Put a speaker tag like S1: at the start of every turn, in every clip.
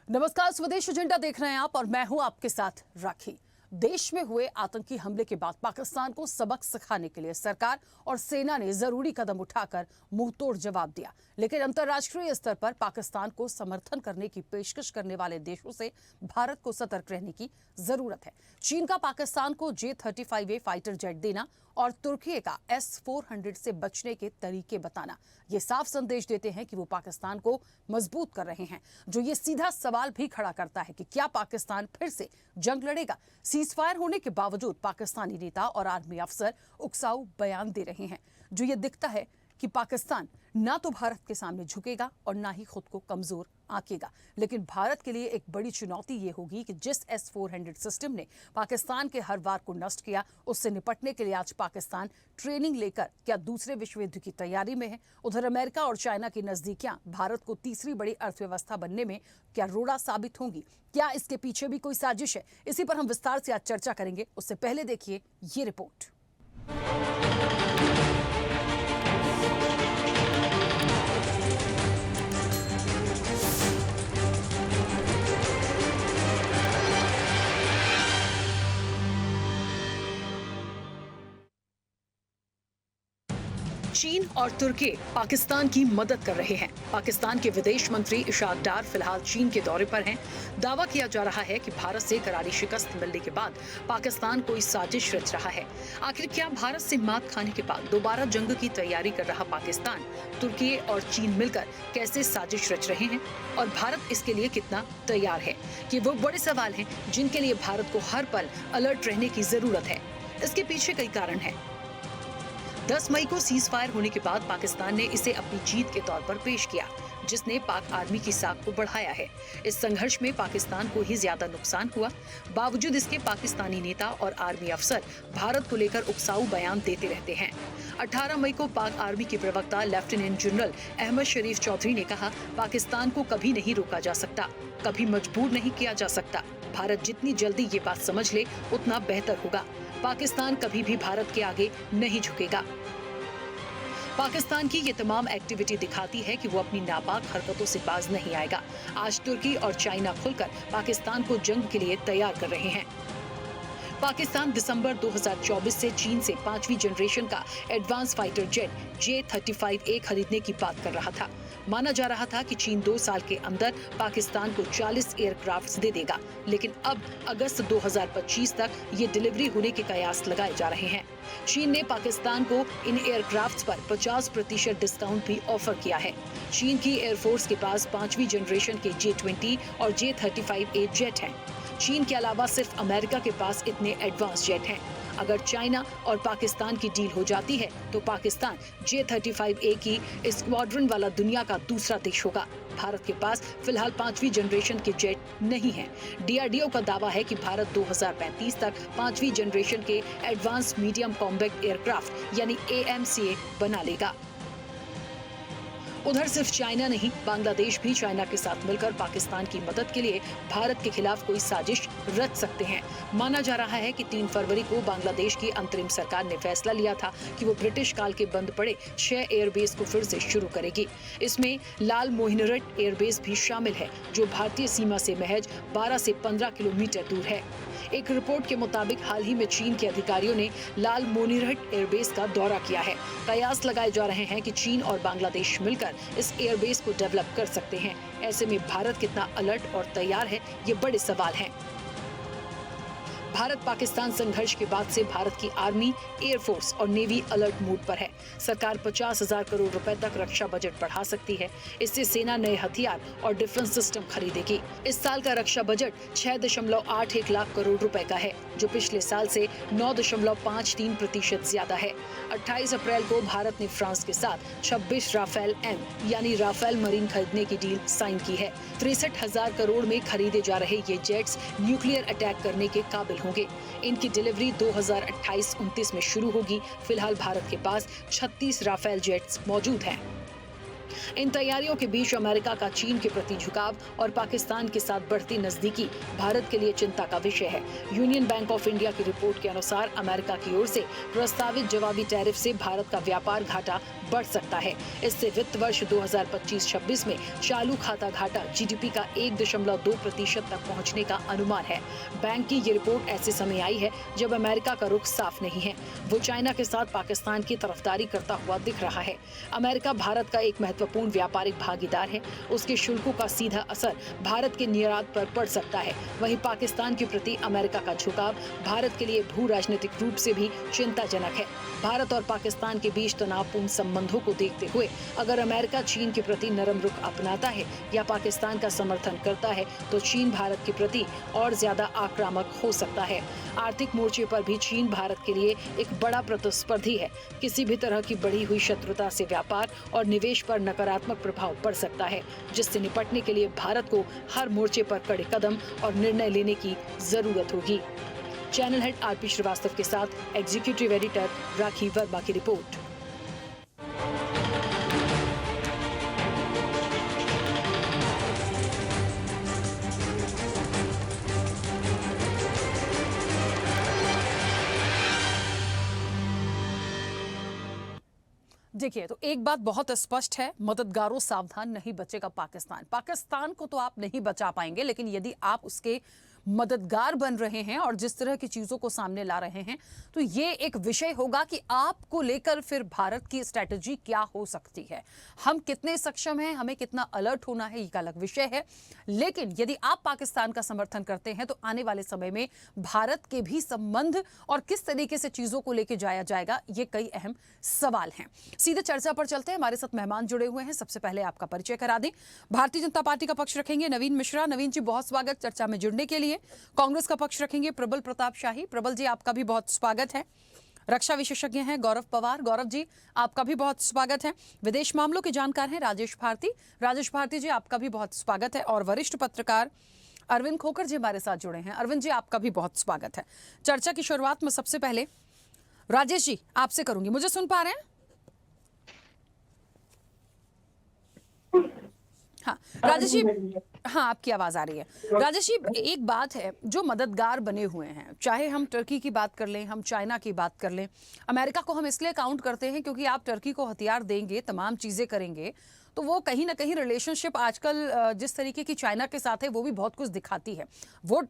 S1: नमस्कार, स्वदेश एजेंडा देख रहे हैं आप और मैं हूं आपके साथ राखी। देश में हुए आतंकी हमले के बाद पाकिस्तान को सबक सिखाने के लिए सरकार और सेना ने जरूरी कदम उठाकर मुंहतोड़ जवाब दिया, लेकिन अंतर्राष्ट्रीय स्तर पर पाकिस्तान को समर्थन करने की पेशकश करने वाले देशों से भारत को सतर्क रहने की जरूरत है। चीन का पाकिस्तान को J-35A फाइटर जेट देना और तुर्की का S-400 से बचने के तरीके बताना ये साफ संदेश देते हैं कि वो पाकिस्तान को मजबूत कर रहे हैं, जो ये सीधा सवाल भी खड़ा करता है कि क्या पाकिस्तान फिर से जंग लड़ेगा। सीजफायर होने के बावजूद पाकिस्तानी नेता और आर्मी अफसर उकसाऊ बयान दे रहे हैं, जो ये दिखता है कि पाकिस्तान ना तो भारत के सामने झुकेगा और ना ही खुद को कमजोर आंकेगा। लेकिन भारत के लिए एक बड़ी चुनौती ये होगी कि जिस S-400 सिस्टम ने पाकिस्तान के हर वार को नष्ट किया, उससे निपटने के लिए आज पाकिस्तान ट्रेनिंग लेकर क्या दूसरे विश्व युद्ध की तैयारी में है। उधर अमेरिका और चाइना की नजदीकियां भारत को तीसरी बड़ी अर्थव्यवस्था बनने में क्या रोड़ा साबित होंगी। क्या इसके पीछे भी कोई साजिश है? इसी पर हम विस्तार से आज चर्चा करेंगे। उससे पहले देखिए ये रिपोर्ट। चीन और तुर्की पाकिस्तान की मदद कर रहे हैं। पाकिस्तान के विदेश मंत्री इशाक डार फिलहाल चीन के दौरे पर हैं। दावा किया जा रहा है कि भारत से करारी शिकस्त मिलने के बाद पाकिस्तान कोई साजिश रच रहा है। आखिर क्या भारत से मात खाने के बाद दोबारा जंग की तैयारी कर रहा पाकिस्तान, तुर्की और चीन मिलकर कैसे साजिश रच रहे हैं और भारत इसके लिए कितना तैयार है? ये वो बड़े सवाल हैं जिनके लिए भारत को हर पल अलर्ट रहने की जरूरत है। इसके पीछे कई कारण है। 10 मई को सीज फायर होने के बाद पाकिस्तान ने इसे अपनी जीत के तौर पर पेश किया, जिसने पाक आर्मी की साख को बढ़ाया है। इस संघर्ष में पाकिस्तान को ही ज्यादा नुकसान हुआ। बावजूद इसके पाकिस्तानी नेता और आर्मी अफसर भारत को लेकर उकसाऊ बयान देते रहते हैं। 18 मई को पाक आर्मी के प्रवक्ता लेफ्टिनेंट जनरल अहमद शरीफ चौधरी ने कहा, पाकिस्तान को कभी नहीं रोका जा सकता, कभी मजबूर नहीं किया जा सकता। भारत जितनी जल्दी ये बात समझ ले उतना बेहतर होगा। पाकिस्तान कभी भी भारत के आगे नहीं झुकेगा। पाकिस्तान की ये तमाम एक्टिविटी दिखाती है कि वो अपनी नापाक हरकतों से बाज नहीं आएगा। आज तुर्की और चाइना खुलकर पाकिस्तान को जंग के लिए तैयार कर रहे हैं। पाकिस्तान दिसंबर 2024 से चीन से 5वीं जनरेशन का एडवांस फाइटर जेट J-35A खरीदने की बात कर रहा था। माना जा रहा था कि चीन 2 साल के अंदर पाकिस्तान को 40 एयरक्राफ्ट दे देगा, लेकिन अब अगस्त 2025 तक ये डिलीवरी होने के कयास लगाए जा रहे हैं। चीन ने पाकिस्तान को इन एयरक्राफ्ट पर 50% डिस्काउंट भी ऑफर किया है। चीन की एयरफोर्स के पास 5वीं जनरेशन के J-20 और J-35A जेट हैं। चीन के अलावा सिर्फ अमेरिका के पास इतने एडवांस जेट हैं। अगर चाइना और पाकिस्तान की डील हो जाती है तो पाकिस्तान J-35A की स्क्वाड्रन वाला दुनिया का दूसरा देश होगा। भारत के पास फिलहाल 5वीं जनरेशन के जेट नहीं है। DRDO का दावा है कि भारत 2035 तक 5वीं जनरेशन के एडवांस मीडियम कॉम्बैक्ट एयरक्राफ्ट यानी AMCA बना लेगा। उधर सिर्फ चाइना नहीं, बांग्लादेश भी चाइना के साथ मिलकर पाकिस्तान की मदद के लिए भारत के खिलाफ कोई साजिश रच सकते हैं। माना जा रहा है कि 3 फरवरी को बांग्लादेश की अंतरिम सरकार ने फैसला लिया था कि वो ब्रिटिश काल के बंद पड़े 6 एयरबेस को फिर से शुरू करेगी। इसमें लाल मोहिनरट एयरबेस भी शामिल है, जो भारतीय सीमा से महज 12 से 15 किलोमीटर दूर है। एक रिपोर्ट के मुताबिक हाल ही में चीन के अधिकारियों ने लाल मोनिरहट एयरबेस का दौरा किया है। कयास लगाए जा रहे हैं कि चीन और बांग्लादेश मिलकर इस एयरबेस को डेवलप कर सकते हैं। ऐसे में भारत कितना अलर्ट और तैयार है, ये बड़े सवाल हैं। भारत पाकिस्तान संघर्ष के बाद से भारत की आर्मी, एयरफोर्स और नेवी अलर्ट मोड पर है। सरकार 50,000 करोड़ रुपए तक रक्षा बजट बढ़ा सकती है। इससे सेना नए हथियार और डिफेंस सिस्टम खरीदेगी। इस साल का रक्षा बजट 6.81 लाख करोड़ रुपए का है, जो पिछले साल से 9.53% ज्यादा है। 28 अप्रैल को भारत ने फ्रांस के साथ 26 राफेल M यानी राफेल मरीन खरीदने की डील साइन की है। 63,000 करोड़ में खरीदे जा रहे ये जेट्स न्यूक्लियर अटैक करने के काबिल होंगे। इनकी डिलीवरी 2028-29 में शुरू होगी। फिलहाल भारत के पास 36 राफेल जेट्स मौजूद हैं। इन तैयारियों के बीच अमेरिका का चीन के प्रति झुकाव और पाकिस्तान के साथ बढ़ती नजदीकी भारत के लिए चिंता का विषय है। यूनियन बैंक ऑफ इंडिया की रिपोर्ट के अनुसार अमेरिका की ओर से प्रस्तावित जवाबी टैरिफ से भारत का व्यापार घाटा बढ़ सकता है। इससे वित्त वर्ष 2025-26 में चालू खाता घाटा जीडीपी का 1.2% तक पहुंचने का अनुमान है। बैंक की ये रिपोर्ट ऐसे समय आई है जब अमेरिका का रुख साफ नहीं है। वो चाइना के साथ पाकिस्तान की तरफदारी करता हुआ दिख रहा है। अमेरिका भारत का एक महत्वपूर्ण व्यापारिक भागीदार है। उसके शुल्कों का सीधा असर भारत के निर्यात पर पड़ सकता है। वहीं पाकिस्तान के प्रति अमेरिका का झुकाव भारत के लिए भू राजनीतिक रूप से भी चिंताजनक है। भारत और पाकिस्तान के बीच तनावपूर्ण संबंधों को देखते हुए अगर अमेरिका चीन के प्रति नरम रुख अपनाता है या पाकिस्तान का समर्थन करता है तो चीन भारत के प्रति और ज्यादा आक्रामक हो सकता है। आर्थिक मोर्चे पर भी चीन भारत के लिए एक बड़ा प्रतिस्पर्धी है। किसी भी तरह की बढ़ी हुई शत्रुता से व्यापार और निवेश पर नकारात्मक प्रभाव पड़ सकता है, जिससे निपटने के लिए भारत को हर मोर्चे पर कड़े कदम और निर्णय लेने की जरूरत होगी। चैनल हेड आरपी श्रीवास्तव के साथ एग्जीक्यूटिव एडिटर राखी वर्मा की रिपोर्ट।
S2: देखिए, तो एक बात बहुत स्पष्ट है, मददगारों सावधान, नहीं बचेगा पाकिस्तान। पाकिस्तान को तो आप नहीं बचा पाएंगे, लेकिन यदि आप उसके मददगार बन रहे हैं और जिस तरह की चीजों को सामने ला रहे हैं, तो ये एक विषय होगा कि आपको लेकर फिर भारत की स्ट्रेटजी क्या हो सकती है। हम कितने सक्षम हैं, हमें कितना अलर्ट होना है, एक अलग विषय है। लेकिन यदि आप पाकिस्तान का समर्थन करते हैं तो आने वाले समय में भारत के भी संबंध और किस तरीके से चीजों को लेकर जाया जाएगा, ये कई अहम सवाल हैं। सीधे चर्चा पर चलते हैं। हमारे साथ मेहमान जुड़े हुए हैं। सबसे पहले आपका परिचय करा दें। भारतीय जनता पार्टी का पक्ष रखेंगे नवीन मिश्रा। नवीन जी, बहुत स्वागत चर्चा में जुड़ने के लिए। कांग्रेस का पक्ष रखेंगे प्रबल प्रताप शाही। प्रबल जी, आपका भी बहुत स्वागत है। रक्षा विशेषज्ञ हैं गौरव पवार। गौरव जी, आपका भी बहुत स्वागत है। विदेश मामलों के जानकार हैं राजेश भारती। राजेश भारती जी, आपका भी बहुत स्वागत है। और वरिष्ठ पत्रकार अरविंद खोकर जी हमारे साथ जुड़े हैं। अरविंद जी, आपका भी बहुत स्वागत है। चर्चा की शुरुआत में सबसे पहले राजेश जी आपसे करूंगी। मुझे सुन पा रहे हैं? हाँ राजेश जी, हाँ आपकी आवाज आ रही है। राजेश जी, एक बात है, जो मददगार बने हुए हैं, चाहे हम टर्की की बात कर लें, हम चाइना की बात कर लें, अमेरिका को हम इसलिए काउंट करते हैं क्योंकि आप टर्की को हथियार देंगे, तमाम चीजें करेंगे, तो वो कहीं ना कहीं रिलेशनशिप आजकल जिस तरीके की चाइना के साथ है वो भी बहुत कुछ दिखाती है। वो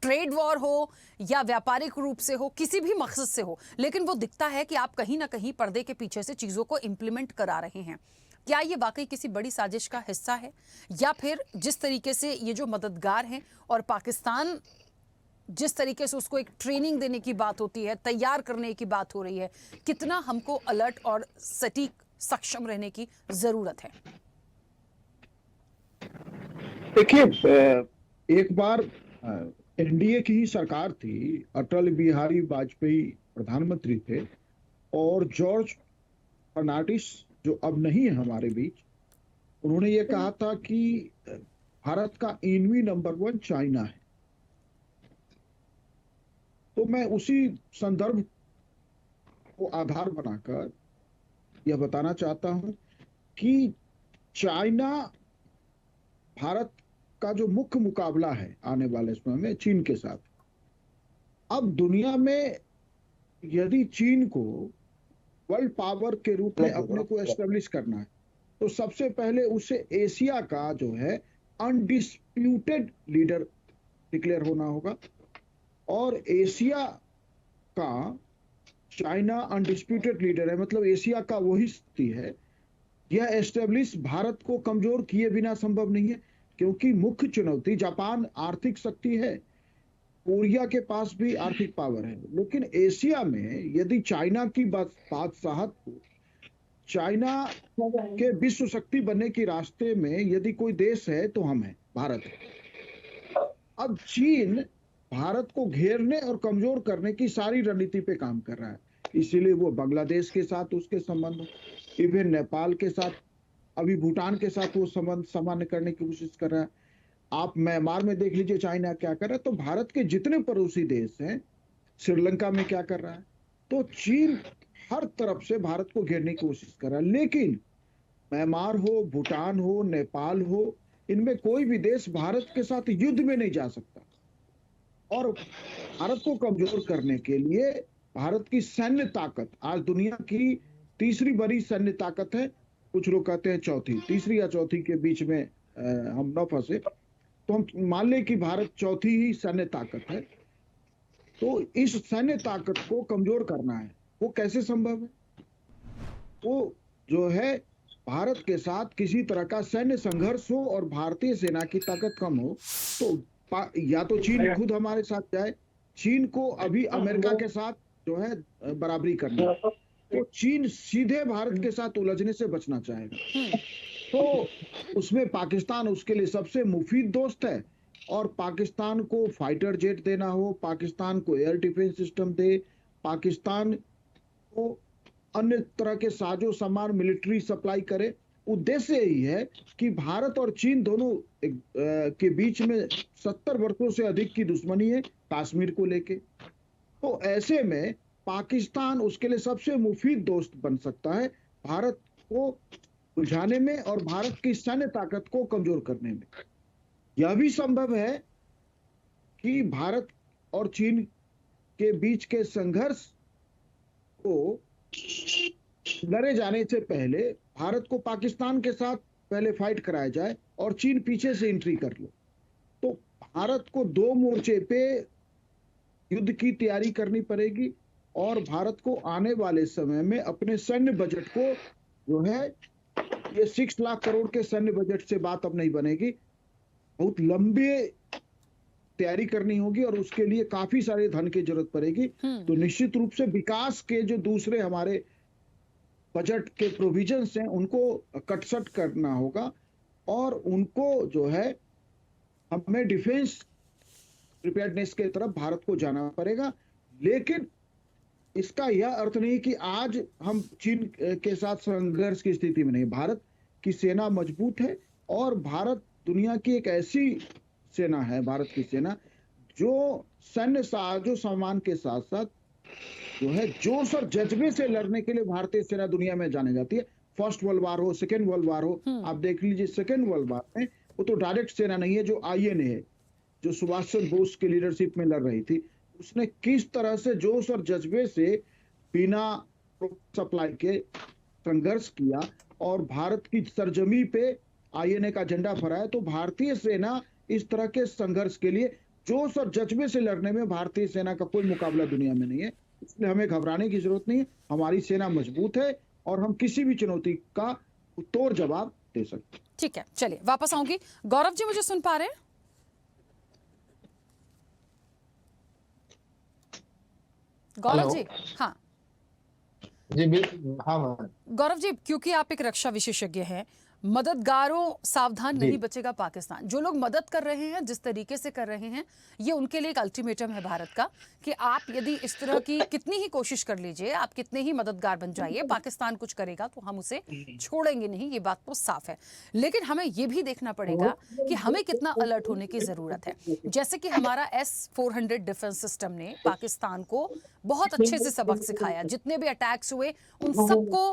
S2: ट्रेड वॉर हो या व्यापारिक रूप से हो, किसी भी मकसद से हो, लेकिन वो दिखता है कि आप कहीं ना कहीं पर्दे के पीछे से चीजों को इंप्लीमेंट करा रहे हैं। क्या ये वाकई किसी बड़ी साजिश का हिस्सा है, या फिर जिस तरीके से ये जो मददगार हैं और पाकिस्तान जिस तरीके से उसको एक ट्रेनिंग देने की बात होती है, तैयार करने की बात हो रही है, कितना हमको अलर्ट और सटीक सक्षम रहने की जरूरत है?
S3: देखिए, एक बार एनडीए की ही सरकार थी, अटल बिहारी वाजपेयी प्रधानमंत्री थे और जॉर्ज फर्नांडिस जो अब नहीं है हमारे बीच, उन्होंने ये कहा था कि भारत का एनिमी नंबर 1 चाइना है। तो मैं उसी संदर्भ को आधार बनाकर यह बताना चाहता हूं कि चाइना भारत का जो मुख्य मुकाबला है आने वाले समय में चीन के साथ। अब दुनिया में यदि चीन को वर्ल्ड पावर के रूप में अपने को एस्टेब्लिश करना है तो सबसे पहले उसे एशिया का जो है अनडिस्प्यूटेड लीडर डिक्लेयर होना होगा, और एशिया का चाइना अनडिस्प्यूटेड लीडर है, मतलब एशिया का वही शक्ति है। यह एस्टेब्लिश भारत को कमजोर किए बिना संभव नहीं है, क्योंकि मुख्य चुनौती जापान आर्थिक शक्ति है, कोरिया के पास भी आर्थिक पावर है, लेकिन एशिया में यदि चाइना की बादशाहत को, चाइना के विश्व शक्ति बनने के रास्ते में यदि कोई देश है तो हम हैं, भारत है। अब चीन भारत को घेरने और कमजोर करने की सारी रणनीति पे काम कर रहा है, इसीलिए वो बांग्लादेश के साथ उसके संबंध, इवन नेपाल के साथ, अभी भूटान के साथ वो संबंध सामान्य करने की कोशिश कर रहा है। आप म्यांमार में देख लीजिए चाइना क्या कर रहा है। तो भारत के जितने पड़ोसी देश हैं, श्रीलंका में क्या कर रहा है, तो चीन हर तरफ से भारत को घेरने की कोशिश कर रहा है। लेकिन म्यांमार हो, भूटान हो, नेपाल हो, इनमें कोई भी देश भारत के साथ युद्ध में नहीं जा सकता। और भारत को कमजोर करने के लिए भारत की सैन्य ताकत आज दुनिया की तीसरी बड़ी सैन्य ताकत है। कुछ लोग कहते हैं चौथी, तीसरी या चौथी के बीच में हम न फंसे, तो हम मान लें कि भारत चौथी ही सैन्य ताकत है। तो इस सैन्य ताकत को कमजोर करना है, वो कैसे संभव है? वो जो है भारत के साथ किसी तरह का सैन्य संघर्ष हो और भारतीय सेना की ताकत कम हो, तो या तो चीन खुद हमारे साथ जाए। चीन को अभी अमेरिका के साथ जो है बराबरी करनी है, तो चीन सीधे भारत के साथ उलझने से बचना चाहेगा। तो उसमें पाकिस्तान उसके लिए सबसे मुफीद दोस्त है। और पाकिस्तान को फाइटर जेट देना हो, पाकिस्तान को एयर डिफेंस सिस्टम दे, पाकिस्तान को अन्य तरह के साजो सामान मिलिट्री सप्लाई करे, उद्देश्य यही है कि भारत और चीन दोनों के बीच में 70 वर्षों से अधिक की दुश्मनी है कश्मीर को लेके। तो ऐसे में पाकिस्तान उसके लिए सबसे मुफीद दोस्त बन सकता है भारत को उलझाने में और भारत की सैन्य ताकत को कमजोर करने में। यह भी संभव है कि भारत और चीन के बीच के संघर्ष को लड़े जाने से पहले भारत को पाकिस्तान के साथ पहले फाइट कराया जाए और चीन पीछे से एंट्री कर लो। तो भारत को दो मोर्चे पे युद्ध की तैयारी करनी पड़ेगी और भारत को आने वाले समय में अपने सैन्य बजट को जो है, ये 6 लाख करोड़ के सैन्य बजट से बात अब नहीं बनेगी, बहुत लंबी तैयारी करनी होगी और उसके लिए काफी सारे धन की जरूरत पड़ेगी। तो निश्चित रूप से विकास के जो दूसरे हमारे बजट के प्रोविजंस हैं उनको कटसट करना होगा और उनको जो है हमें डिफेंस प्रिपेयर्डनेस के तरफ भारत को जाना पड़ेगा। लेकिन इसका यह अर्थ नहीं कि आज हम चीन के साथ संघर्ष की स्थिति में नहीं। भारत की सेना मजबूत है और भारत दुनिया की एक ऐसी सेना है, भारत की सेना, जो सैन्य साजो सामान के साथ साथ जो है जोश और जज्बे से लड़ने के लिए भारतीय सेना दुनिया में जानी जाती है। फर्स्ट वर्ल्ड वार हो, सेकेंड वर्ल्ड वार हो, आप देख लीजिए सेकेंड वर्ल्ड वार में वो तो डायरेक्ट सेना नहीं है, जो आईएनए है, जो सुभाष चंद्र बोस की लीडरशिप में लड़ रही थी, उसने किस तरह से जोश और जज्बे से बिना सप्लाई के संघर्ष किया और भारत की सरजमी पे आईएनए का झंडा फहराया। तो भारतीय सेना इस तरह के संघर्ष के लिए जोश और जज्बे से लड़ने में भारतीय सेना का कोई मुकाबला दुनिया में नहीं है, इसलिए हमें घबराने की जरूरत नहीं है। हमारी सेना मजबूत है और हम किसी भी चुनौती का तोड़ जवाब दे सकते हैं।
S2: ठीक है, चलिए वापस आऊंगी। गौरव जी, मुझे सुन पा रहे हैं? गौरव जी, हाँ
S4: जी, हाँ
S2: गौरव जी, क्योंकि आप एक रक्षा विशेषज्ञ हैं, मददगारों सावधान नहीं बचेगा पाकिस्तान। जो लोग मदद कर रहे हैं, जिस तरीके से कर रहे हैं, ये उनके लिए एक अल्टीमेटम है भारत का कि आप यदि इस तरह की कितनी ही कोशिश कर लीजिए, आप कितने ही मददगार बन जाइए, पाकिस्तान कुछ करेगा तो हम उसे छोड़ेंगे नहीं, ये बात तो साफ है। लेकिन हमें ये भी देखना पड़ेगा कि हमें कितना अलर्ट होने की जरूरत है। जैसे कि हमारा S-400 डिफेंस सिस्टम ने पाकिस्तान को बहुत अच्छे से सबक सिखाया, जितने भी अटैक्स हुए उन सबको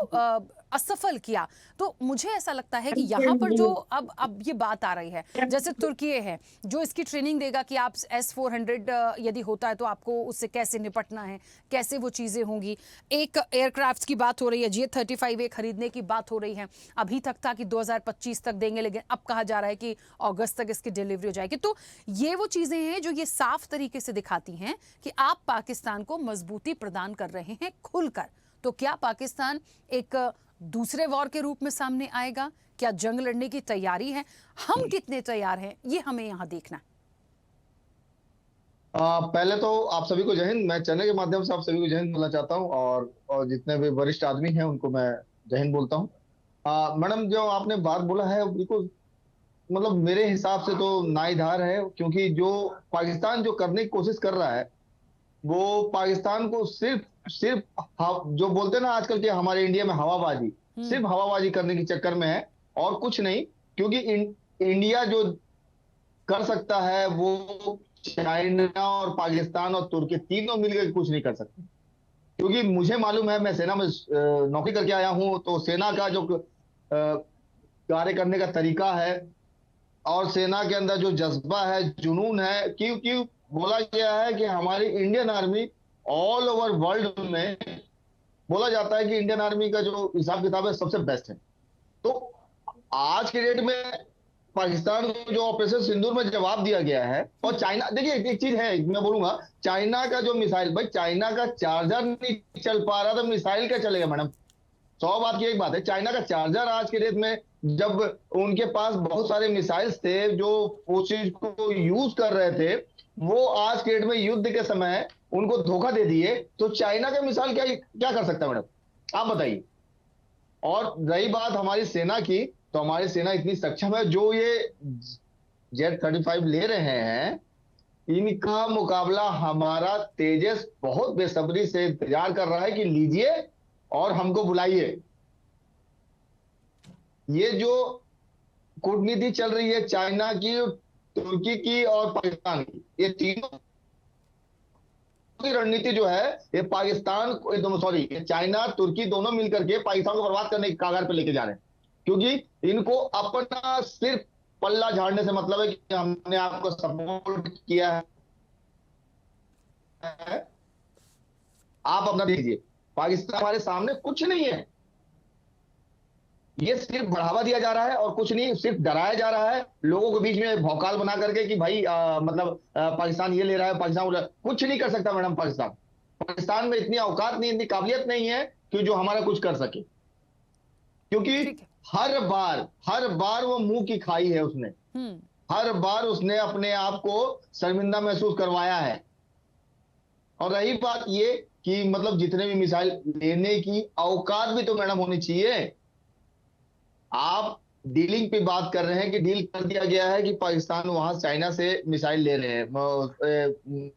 S2: असफल किया। तो मुझे ऐसा लगता है कि यहाँ पर जो अब ये बात आ रही है, जैसे तुर्की है जो इसकी ट्रेनिंग देगा कि आप S-400 यदि होता है तो आपको उससे कैसे निपटना है, कैसे वो चीजें होंगी। एक एयरक्राफ्ट की बात हो रही है, J-35A खरीदने की बात हो रही है। अभी तक था कि 2025 तक देंगे, लेकिन अब कहा जा रहा है कि अगस्त तक इसकी डिलीवरी हो जाएगी। तो ये वो चीजें हैं जो ये साफ तरीके से दिखाती हैं कि आप पाकिस्तान को मजबूती प्रदान कर रहे हैं खुलकर। तो क्या पाकिस्तान एक दूसरे वॉर के रूप में सामने आएगा? क्या जंग लड़ने की तैयारी है? हम कितने तैयार हैं, ये हमें यहाँ देखना है।
S4: पहले तो आप सभी को जय हिंद। मैं चैनल के माध्यम से आप सभी को जय हिंद बोलना चाहता हूं और जितने भी वरिष्ठ आदमी हैं उनको मैं जय हिंद बोलता हूं। मैडम, जो आपने बात बोला है बिल्कुल, मतलब मेरे हिसाब से तो नाइधार है, क्योंकि जो पाकिस्तान जो करने की कोशिश कर रहा है वो पाकिस्तान को सिर्फ जो बोलते हैं ना आजकल के हमारे इंडिया में हवाबाजी, सिर्फ हवाबाजी करने के चक्कर में है और कुछ नहीं। क्योंकि इंडिया जो कर सकता है वो चाइना और पाकिस्तान और तुर्की तीनों मिलकर कुछ नहीं कर सकते। क्योंकि मुझे मालूम है, मैं सेना में नौकरी करके आया हूं, तो सेना का जो कार्य करने का तरीका है और सेना के अंदर जो जज्बा है, जुनून है। क्योंकि बोला गया है कि हमारी Indian army all over world में बोला जाता है कि इंडियन आर्मी का जो हिसाब किताब है सबसे बेस्ट है। तो आज के डेट में पाकिस्तान को जो ऑपरेशन सिंदूर में जवाब दिया गया है, और चाइना, देखिए एक चीज है मैं बोलूंगा, चाइना का जो मिसाइल, भाई चाइना का चार्जर नहीं चल पा रहा, तो मिसाइल क्या चलेगा मैडम? 100 बात की एक बात है, चाइना का चार्जर आज के डेट में, जब उनके पास बहुत सारे मिसाइल्स थे जो उस चीज को यूज कर रहे थे, वो आज के डेट में युद्ध के समय उनको धोखा दे दिए, तो चाइना का मिसाइल क्या क्या कर सकता है मैडम, आप बताइए। और रही बात हमारी सेना की, तो हमारी सेना इतनी सक्षम है, जो ये Z-35 ले रहे हैं, इनका मुकाबला हमारा तेजस बहुत बेसब्री से इंतजार कर रहा है कि लीजिए और हमको बुलाइए। ये जो कूटनीति चल रही है चाइना की, तुर्की की और पाकिस्तान की, ये तीनों की रणनीति जो है, ये पाकिस्तान ये दोनों, सॉरी, ये चाइना तुर्की दोनों मिलकर के पाकिस्तान को बर्बाद करने की कगार पे लेके जा रहे हैं। क्योंकि इनको अपना सिर्फ पल्ला झाड़ने से मतलब है कि हमने आपको सपोर्ट किया है, आप अपना दीजिए। पाकिस्तान हमारे सामने कुछ नहीं है, ये सिर्फ बढ़ावा दिया जा रहा है और कुछ नहीं, सिर्फ डराया जा रहा है लोगों के बीच में भौकाल बना करके कि भाई पाकिस्तान ये ले रहा है, पाकिस्तान कुछ नहीं कर सकता मैडम। पाकिस्तान में इतनी औकात नहीं, इतनी काबिलियत नहीं है कि जो हमारा कुछ कर सके। क्योंकि हर बार वो मुंह की खाई है उसने, हर बार उसने अपने आप को शर्मिंदा महसूस करवाया है। और रही बात ये कि मतलब जितने भी मिसाइल लेने की औकात भी तो मैडम होनी चाहिए। आप डीलिंग पे बात कर रहे हैं कि डील कर दिया गया है कि पाकिस्तान वहां चाइना से मिसाइल ले रहे हैं,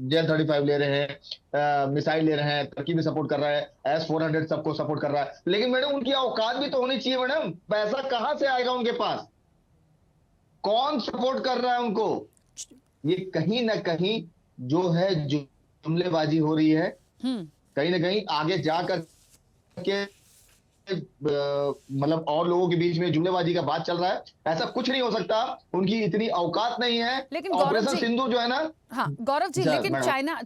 S4: Z-35 ले रहे हैं, मिसाइल ले रहे हैं, तुर्की भी सपोर्ट कर रहा है, S-400 सबको सपोर्ट कर रहा है, लेकिन मैडम उनकी औकात भी तो होनी चाहिए मैडम। पैसा कहां से आएगा उनके पास? कौन सपोर्ट कर रहा है उनको? ये कहीं ना कहीं जो है जुमलेबाजी हो रही है, कहीं ना कहीं आगे जाकर के मतलब और लोगों के बीच में जुमलेबाजी का बात चल रहा है। ऐसा कुछ नहीं हो सकता, उनकी इतनी औकात नहीं है।
S2: लेकिन
S4: ऑपरेशन सिंदूर जो है ना,
S2: हाँ गौरव जी, लेकिन
S4: मैडम,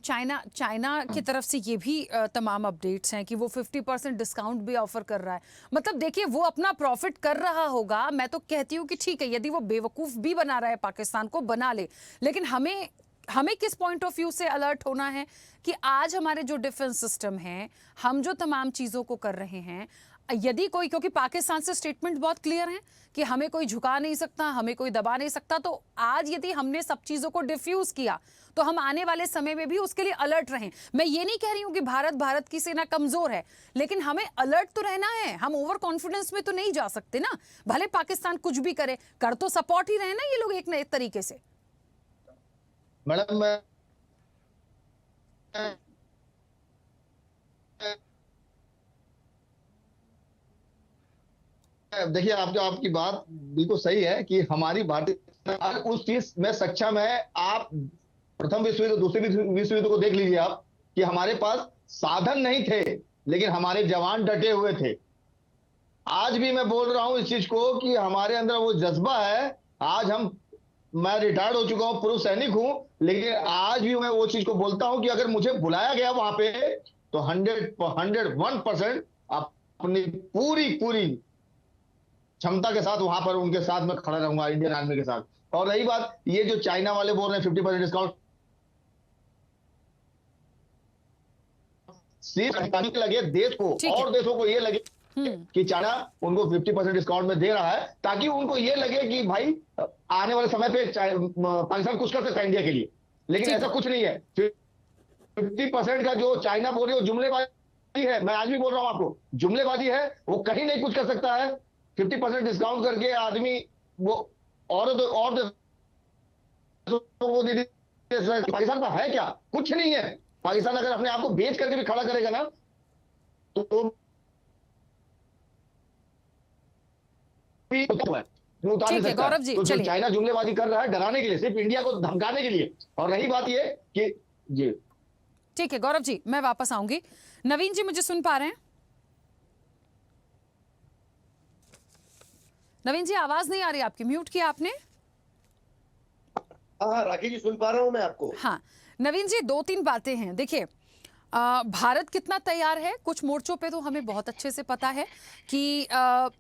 S2: चाइना की तरफ से ये भी तमाम अपडेट्स हैं कि वो 50% डिस्काउंट भी ऑफर कर रहा है। मतलब देखिए, वो अपना प्रॉफिट कर रहा होगा। मैं तो कहती हूँ कि ठीक है, यदि वो बेवकूफ भी बना रहा है पाकिस्तान को, बना ले, लेकिन हमें किस पॉइंट ऑफ व्यू से अलर्ट होना है कि आज हमारे जो डिफेंस सिस्टम है, हम जो तमाम चीजों को कर रहे हैं, यदि कोई, क्योंकि पाकिस्तान से स्टेटमेंट बहुत क्लियर है कि हमें कोई झुका नहीं सकता, हमें कोई दबा नहीं सकता, तो आज यदि हमने सब चीजों को डिफ्यूज किया तो हम आने वाले समय में भी उसके लिए अलर्ट रहें। मैं ये नहीं कह रही हूं कि भारत की सेना कमजोर है, लेकिन हमें अलर्ट तो रहना है। हम ओवर कॉन्फिडेंस में तो नहीं जा सकते ना, भले पाकिस्तान कुछ भी करे, कर तो सपोर्ट ही रहे ना ये लोग एक न एक तरीके से।
S4: मैडम देखिए, आपकी बात बिल्कुल सही है कि हमारी भारतीय सेना उस चीज में सक्षम है। आप प्रथम विश्व युद्ध, दूसरे विश्व युद्ध को देख लीजिए आप, कि हमारे पास साधन नहीं थे, लेकिन हमारे जवान डटे हुए थे। आज भी मैं बोल रहा हूं इस चीज को कि हमारे अंदर वो जज्बा है। आज मैं रिटायर्ड हो चुका हूं, पूर्व सैनिक हूं, लेकिन आज भी मैं वो चीज को बोलता हूं कि अगर मुझे बुलाया गया वहां पे, तो 101% अपनी पूरी क्षमता के साथ वहां पर उनके साथ में खड़ा रहूंगा, इंडियन आर्मी के साथ। और रही बात ये जो चाइना वाले बोल रहे हैं 50% डिस्काउंट, सिर्फ लगे देश को और देशों को ये लगे कि चाइना उनको 50% डिस्काउंट में दे रहा है, ताकि उनको ये लगे कि भाई आने वाले समय पे पाकिस्तान कुछ कर सकता है इंडिया के लिए। लेकिन ऐसा कुछ नहीं है। 50% का जो चाइना बोल रही है वो जुमलेबाजी है। मैं आज भी बोल रहा हूं आपको, जुमलेबाजी है, वो कहीं नहीं कुछ कर सकता है। 50% डिस्काउंट करके आदमी वो और पाकिस्तान का है क्या? कुछ नहीं है। पाकिस्तान अगर अपने आप को बेच करके भी खड़ा करेगा ना, तो
S2: ठीक है गौरव जी,
S4: तो जो चाइना जुमलेबाजी कर रहा है डराने के लिए, सिर्फ इंडिया को धमकाने के लिए। और रही बात ये कि जी
S2: ठीक है गौरव जी, मैं वापस आऊंगी। नवीन जी, मुझे सुन पा रहे हैं? नवीन जी, आवाज नहीं आ रही आपकी, म्यूट किया आपने?
S5: हाँ हाँ राखी जी, सुन पा रहा हूँ मैं आपको।
S2: हाँ, नवीन जी, 2-3 बातें हैं। देखिए, भारत कितना तैयार है, कुछ मोर्चों पे तो हमें बहुत अच्छे से पता है कि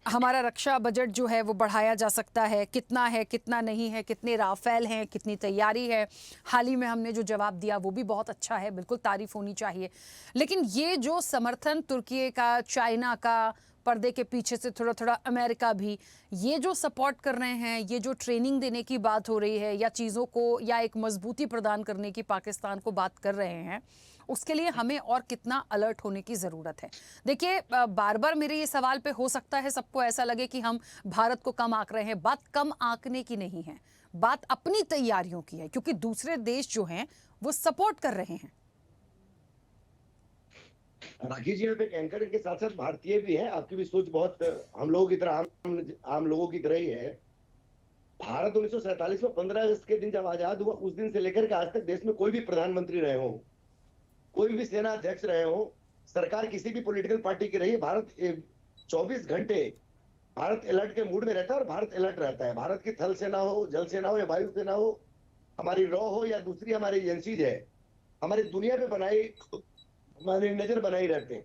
S2: हमारा रक्षा बजट जो है वो बढ़ाया जा सकता है, कितना नहीं है, कितने राफेल हैं, कितनी तैयारी है। हाल ही में हमने जो जवाब दिया वो भी बहुत अच्छा है, बिल्कुल तारीफ होनी चाहिए। लेकिन ये जो समर्थन तुर्की का, चाइना का, पर्दे के पीछे से थोड़ा थोड़ा अमेरिका भी, ये जो सपोर्ट कर रहे हैं, ये जो ट्रेनिंग देने की बात हो रही है या चीज़ों को या एक मजबूती प्रदान करने की पाकिस्तान को बात कर रहे हैं, उसके लिए हमें और कितना अलर्ट होने की ज़रूरत है। देखिए, बार बार मेरे ये सवाल पे हो सकता है सबको ऐसा लगे कि हम भारत को कम आंक रहे हैं। बात कम आंकने की नहीं है, बात अपनी तैयारियों की है, क्योंकि दूसरे देश जो हैं वो सपोर्ट कर रहे हैं।
S5: राखी जी, आप एक एंकर के साथ साथ भारतीय भी हैं, आपकी भी सोच बहुत हम लोगों की तरह, आम लोगों की तरह ही है। भारत 1947 में 15 अगस्त के दिन जब आजाद हुआ, उस दिन से लेकर के आज तक देश में कोई भी प्रधानमंत्री रहे हो, कोई भी सेना अध्यक्ष रहे हो, सरकार किसी भी पॉलिटिकल पार्टी की रही है, भारत 24 घंटे भारत अलर्ट के मूड में रहता है और भारत अलर्ट रहता है। भारत की थल सेना हो, जल सेना हो या वायु सेना हो, हमारी रॉ हो या दूसरी हमारी एजेंसीज है, हमारी दुनिया पे बनाई, हमारी नजर बनाई रहते हैं।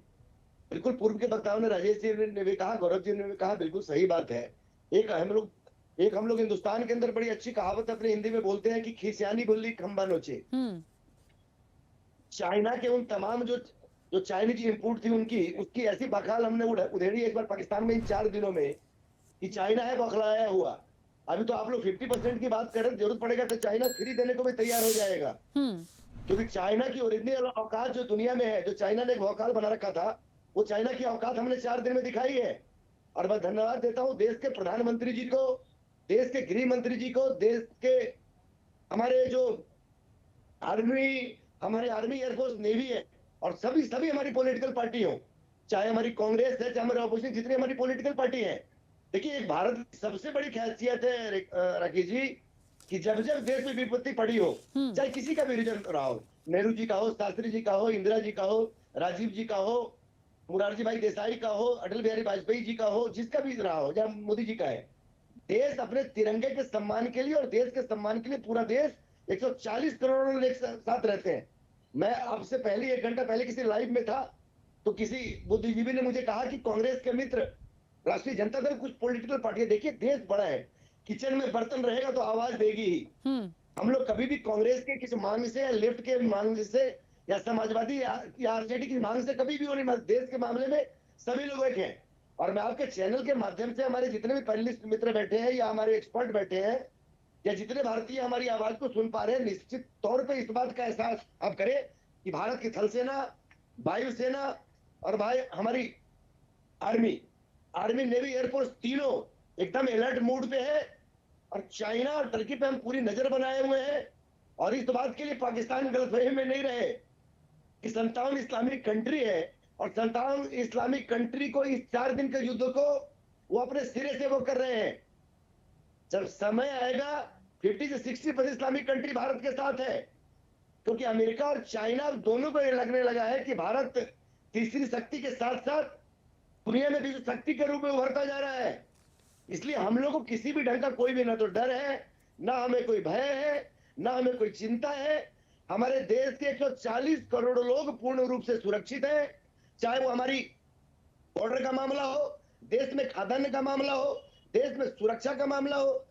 S5: बिल्कुल पूर्व के वक्ताओं ने, राजेश जी ने भी कहा, गौरव जी ने भी कहा, बिल्कुल सही बात है। एक हम लोग हिंदुस्तान के अंदर बड़ी अच्छी कहावत अपने हिंदी में बोलते हैं कि खिसियानी बोली खंबा नोचे। चाइना के उन तमाम जो चाइनीज इंपोर्ट थी उनकी, उसकी ऐसी बखाल हमने उधेड़ी एक बार पाकिस्तान में इन 4 दिनों में कि चाइना है बखलाया हुआ। अभी तो आप लोग 50% की बात कर रहे हैं, जरूरत पड़ेगा तो चाइना फ्री देने को भी तैयार हो जाएगा, क्योंकि चाइना की ओरिजिनल औकात जो दुनिया में है, जो चाइना ने एक भौकाल बना रखा था, वो चाइना की औकात हमने 4 दिन में दिखाई है। और मैं धन्यवाद देता हूं देश के प्रधानमंत्री जी को, देश के गृह मंत्री जी को, देश के हमारे जो हमारे आर्मी, एयरफोर्स, नेवी है, और सभी हमारी पॉलिटिकल पार्टी हो, चाहे हमारी कांग्रेस है, चाहे हमारे ऑपोजिशन, जितनी हमारी पॉलिटिकल पार्टी है। देखिए, एक भारत की सबसे बड़ी खासियत है राकेश जी, कि जब जब देश में विपत्ति पड़ी हो, चाहे किसी का भी रीजन रहा हो, नेहरू जी का हो, शास्त्री जी का हो, इंदिरा जी का हो, राजीव जी का हो, मुरारजी भाई देसाई का हो, अटल बिहारी वाजपेयी जी का हो, जिसका भी रहा हो, या मोदी जी का है, देश अपने तिरंगे के सम्मान के लिए और देश के सम्मान के लिए पूरा देश 140 करोड़ लोग एक साथ रहते हैं। मैं आपसे पहले 1 घंटा पहले किसी लाइव में था, तो किसी बुद्धिजीवी ने मुझे कहा कि कांग्रेस के मित्र राष्ट्रीय जनता दल, कुछ पॉलिटिकल पार्टियां, देखिए देश बड़ा है, किचन में बर्तन रहेगा तो आवाज देगी ही। हम लोग कभी भी कांग्रेस के किसी मांग से या लेफ्ट के मांग से या समाजवादी या आरजेडी की मांग से कभी भी नहीं, देश के मामले में सभी लोग एक हैं। और मैं आपके चैनल के माध्यम से हमारे जितने भी पैनलिस्ट मित्र बैठे हैं या हमारे एक्सपर्ट बैठे हैं या जितने भारतीय हमारी आवाज को सुन पा रहे हैं, निश्चित तौर पे इस बात का एहसास आप करें कि भारत की थल सेना, वायुसेना और हमारी आर्मी, नेवी, एयरफोर्स, तीनों एकदम अलर्ट मोड पे है। और चाइना और टर्की पे हम पूरी नजर बनाए हुए हैं। और इस बात के लिए पाकिस्तान गलतफहमी में नहीं रहे कि 57 इस्लामिक कंट्री है, और 57 इस्लामिक कंट्री को इस 4 दिन के युद्ध को वो अपने सिरे से वो कर रहे हैं। जब समय आएगा 50 से 60% इस्लामिक कंट्री भारत के साथ है, क्योंकि अमेरिका और चाइना दोनों को ये लगने लगा है कि भारत तीसरी शक्ति के साथ साथ दुनिया में विश्व शक्ति के रूप में उभरता जा रहा है। इसलिए हम लोग को किसी भी ढंग का कोई भी ना तो डर है, ना हमें कोई भय है, ना हमें कोई चिंता है। हमारे देश के 140 करोड़ लोग पूर्ण रूप से सुरक्षित हैं, चाहे वो हमारी बॉर्डर का मामला हो, देश में खाद्यान्न का मामला हो, देश में सुरक्षा का मामला हो,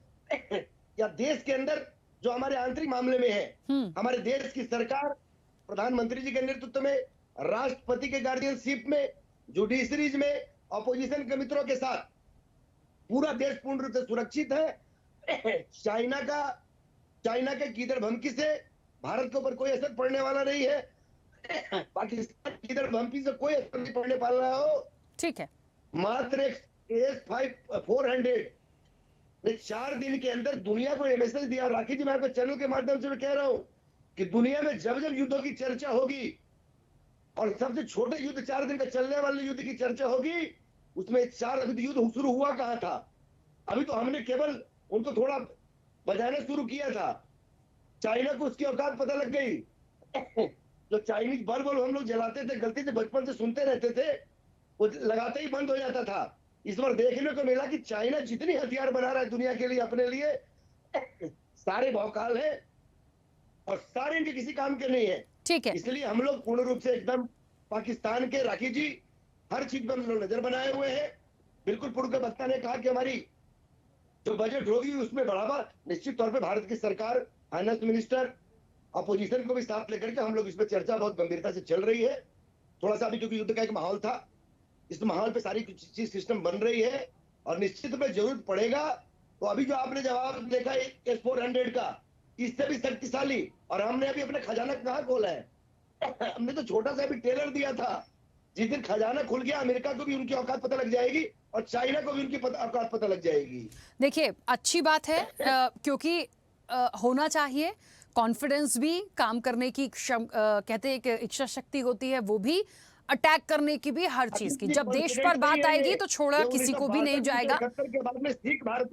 S5: या देश के अंदर जो हमारे आंतरिक मामले में है। हमारे देश की सरकार प्रधानमंत्री जी के नेतृत्व में, राष्ट्रपति के गार्डियनशिप में, जुडिशरीज में, ऑपोजिशन के मित्रों के साथ पूरा देश पूर्ण रूप से सुरक्षित है। चाइना के किधर धमकी से भारत के ऊपर कोई असर पड़ने वाला नहीं है। पाकिस्तान की किधर धमकी से कोई असर नहीं पड़ने वाला हो।
S2: ठीक है,
S5: मात्र AS400 ने 4 दिन के अंदर दुनिया को मैसेज दिया। राखी जी, मैं आपके चैनल के माध्यम से कह रहा हूं कि दुनिया में जब जब युद्धों की चर्चा होगी और सबसे छोटे युद्ध 4 दिन का चलने वाले युद्ध की चर्चा होगी, उसमें अभी युद्ध शुरू हुआ कहां था? अभी तो हमने केवल उनको थोड़ा बजाना शुरू किया था। चाइना को उसकी औकात पता लग गई। जो चाइनीज बल्ब हम लोग जलाते थे, गलती से बचपन से सुनते रहते थे, वो लगाते ही बंद हो जाता था। इस बार देखने को मिला कि चाइना जितनी हथियार बना रहा है दुनिया के लिए अपने लिए, सारे भौकाल है और सारे इनके किसी काम के नहीं है।
S2: ठीक है।
S5: इसलिए हम लोग पूर्ण रूप से एकदम पाकिस्तान के, राखी जी, हर चीज पर हम लोग नजर बनाए हुए हैं। बिल्कुल पूर्व के वक्ता ने कहा कि हमारी जो बजट होगी उसमें बढ़ावा निश्चित तौर पे भारत की सरकार, फाइनेंस मिनिस्टर, अपोजिशन को भी साथ लेकर के हम लोग इस पर चर्चा बहुत गंभीरता से चल रही है। थोड़ा सा अभी क्योंकि युद्ध का एक माहौल था, इस माहौल पे सारी चीज सिस्टम बन रही है और निश्चित में जरूरत पड़ेगा तो अभी जो आपने जवाब देखा S-400 का, इससे भी शक्तिशाली, और हमने अभी अपना खजाना कहाँ खोला है? हमने तो छोटा सा अभी टेलर दिया था। जिस दिन खजाना खुल गया, अमेरिका को भी उनकी औकात पता लग जाएगी और चाइना को भी उनकी औकात पता लग जाएगी।
S2: देखिए, अच्छी बात है क्योंकि होना चाहिए कॉन्फिडेंस भी, काम करने की कहते हैं कि इच्छा शक्ति होती है, वो भी अटैक करने की भी, हर चीज की। जब देश पर बात आएगी तो छोड़ा किसी को भी नहीं जाएगा।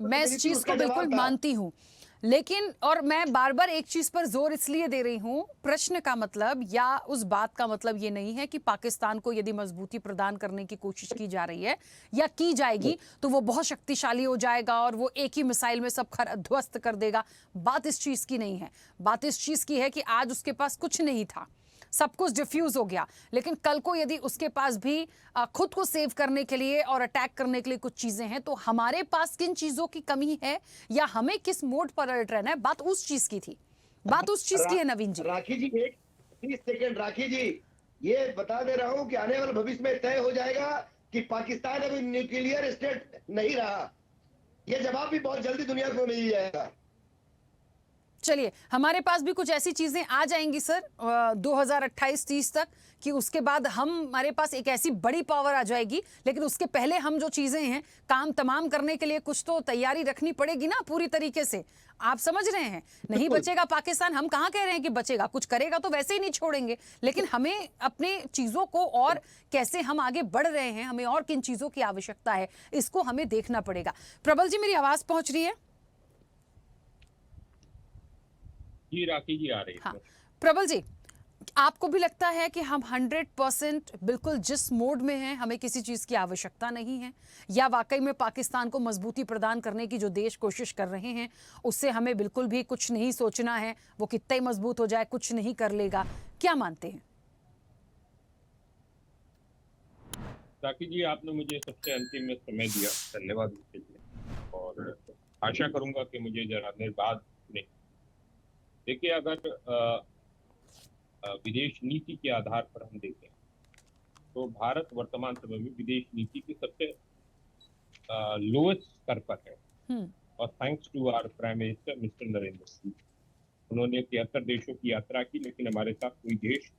S2: मैं इस चीज को बिल्कुल मानती हूँ, लेकिन और मैं बार बार एक चीज पर जोर इसलिए दे रही हूं, प्रश्न का मतलब या उस बात का मतलब ये नहीं है कि पाकिस्तान को यदि मजबूती प्रदान करने की कोशिश की जा रही है या की जाएगी तो वो बहुत शक्तिशाली हो जाएगा और वो एक ही मिसाइल में सब ध्वस्त कर देगा। बात इस चीज की नहीं है। बात इस चीज की है कि आज उसके पास कुछ नहीं था, सब कुछ डिफ्यूज हो गया, लेकिन कल को यदि उसके पास भी खुद को सेव करने के लिए और अटैक करने के लिए कुछ चीजें हैं, तो हमारे पास किन चीजों की कमी है या हमें किस मोड पर अलर्ट रहना है, बात उस चीज की थी। बात उस चीज की है नवीन जी।
S5: राखी जी, एक 30 सेकंड। राखी जी, ये बता दे रहा हूं कि आने वाले भविष्य में तय हो जाएगा कि पाकिस्तान अभी न्यूक्लियर स्टेट नहीं रहा। ये जवाब भी बहुत जल्दी दुनिया को मिल जाएगा।
S2: चलिए, हमारे पास भी कुछ ऐसी चीजें आ जाएंगी सर 2028-30 तक कि उसके बाद हमारे पास एक ऐसी बड़ी पावर आ जाएगी, लेकिन उसके पहले हम जो चीजें हैं काम तमाम करने के लिए कुछ तो तैयारी रखनी पड़ेगी ना पूरी तरीके से। आप समझ रहे हैं, नहीं बचेगा पाकिस्तान, हम कहाँ कह रहे हैं कि बचेगा, कुछ करेगा तो वैसे ही नहीं छोड़ेंगे, लेकिन हमें अपने चीजों को और कैसे हम आगे बढ़ रहे हैं, हमें और किन चीजों की आवश्यकता है, इसको हमें देखना पड़ेगा। प्रबल जी, मेरी आवाज पहुंच रही है?
S6: जी राखी जी, आ रही है।
S2: हाँ, प्रबल जी, आपको भी लगता है कि हम 100% बिल्कुल जिस मोड में हैं हमें किसी चीज की आवश्यकता नहीं है, या वाकई में पाकिस्तान को मजबूती प्रदान करने की जो देश कोशिश कर रहे हैं उससे हमें बिल्कुल भी कुछ नहीं सोचना है, वो कितना ही मजबूत हो जाए कुछ नहीं कर लेगा? क्या मानते हैं?
S6: राखी जी, आपने मुझे सबसे अंतिम में समय दिया, धन्यवाद उसके लिए, और आशा करूंगा कि मुझे जरा निर्बाध सुने। देखिए, अगर विदेश नीति के आधार पर हम देखें तो भारत वर्तमान समय में विदेश नीति के सबसे लोएस्ट स्तर पर है, और thanks to our prime minister mister Narendra Modi. उन्होंने 73 देशों की यात्रा की, लेकिन हमारे साथ कोई देश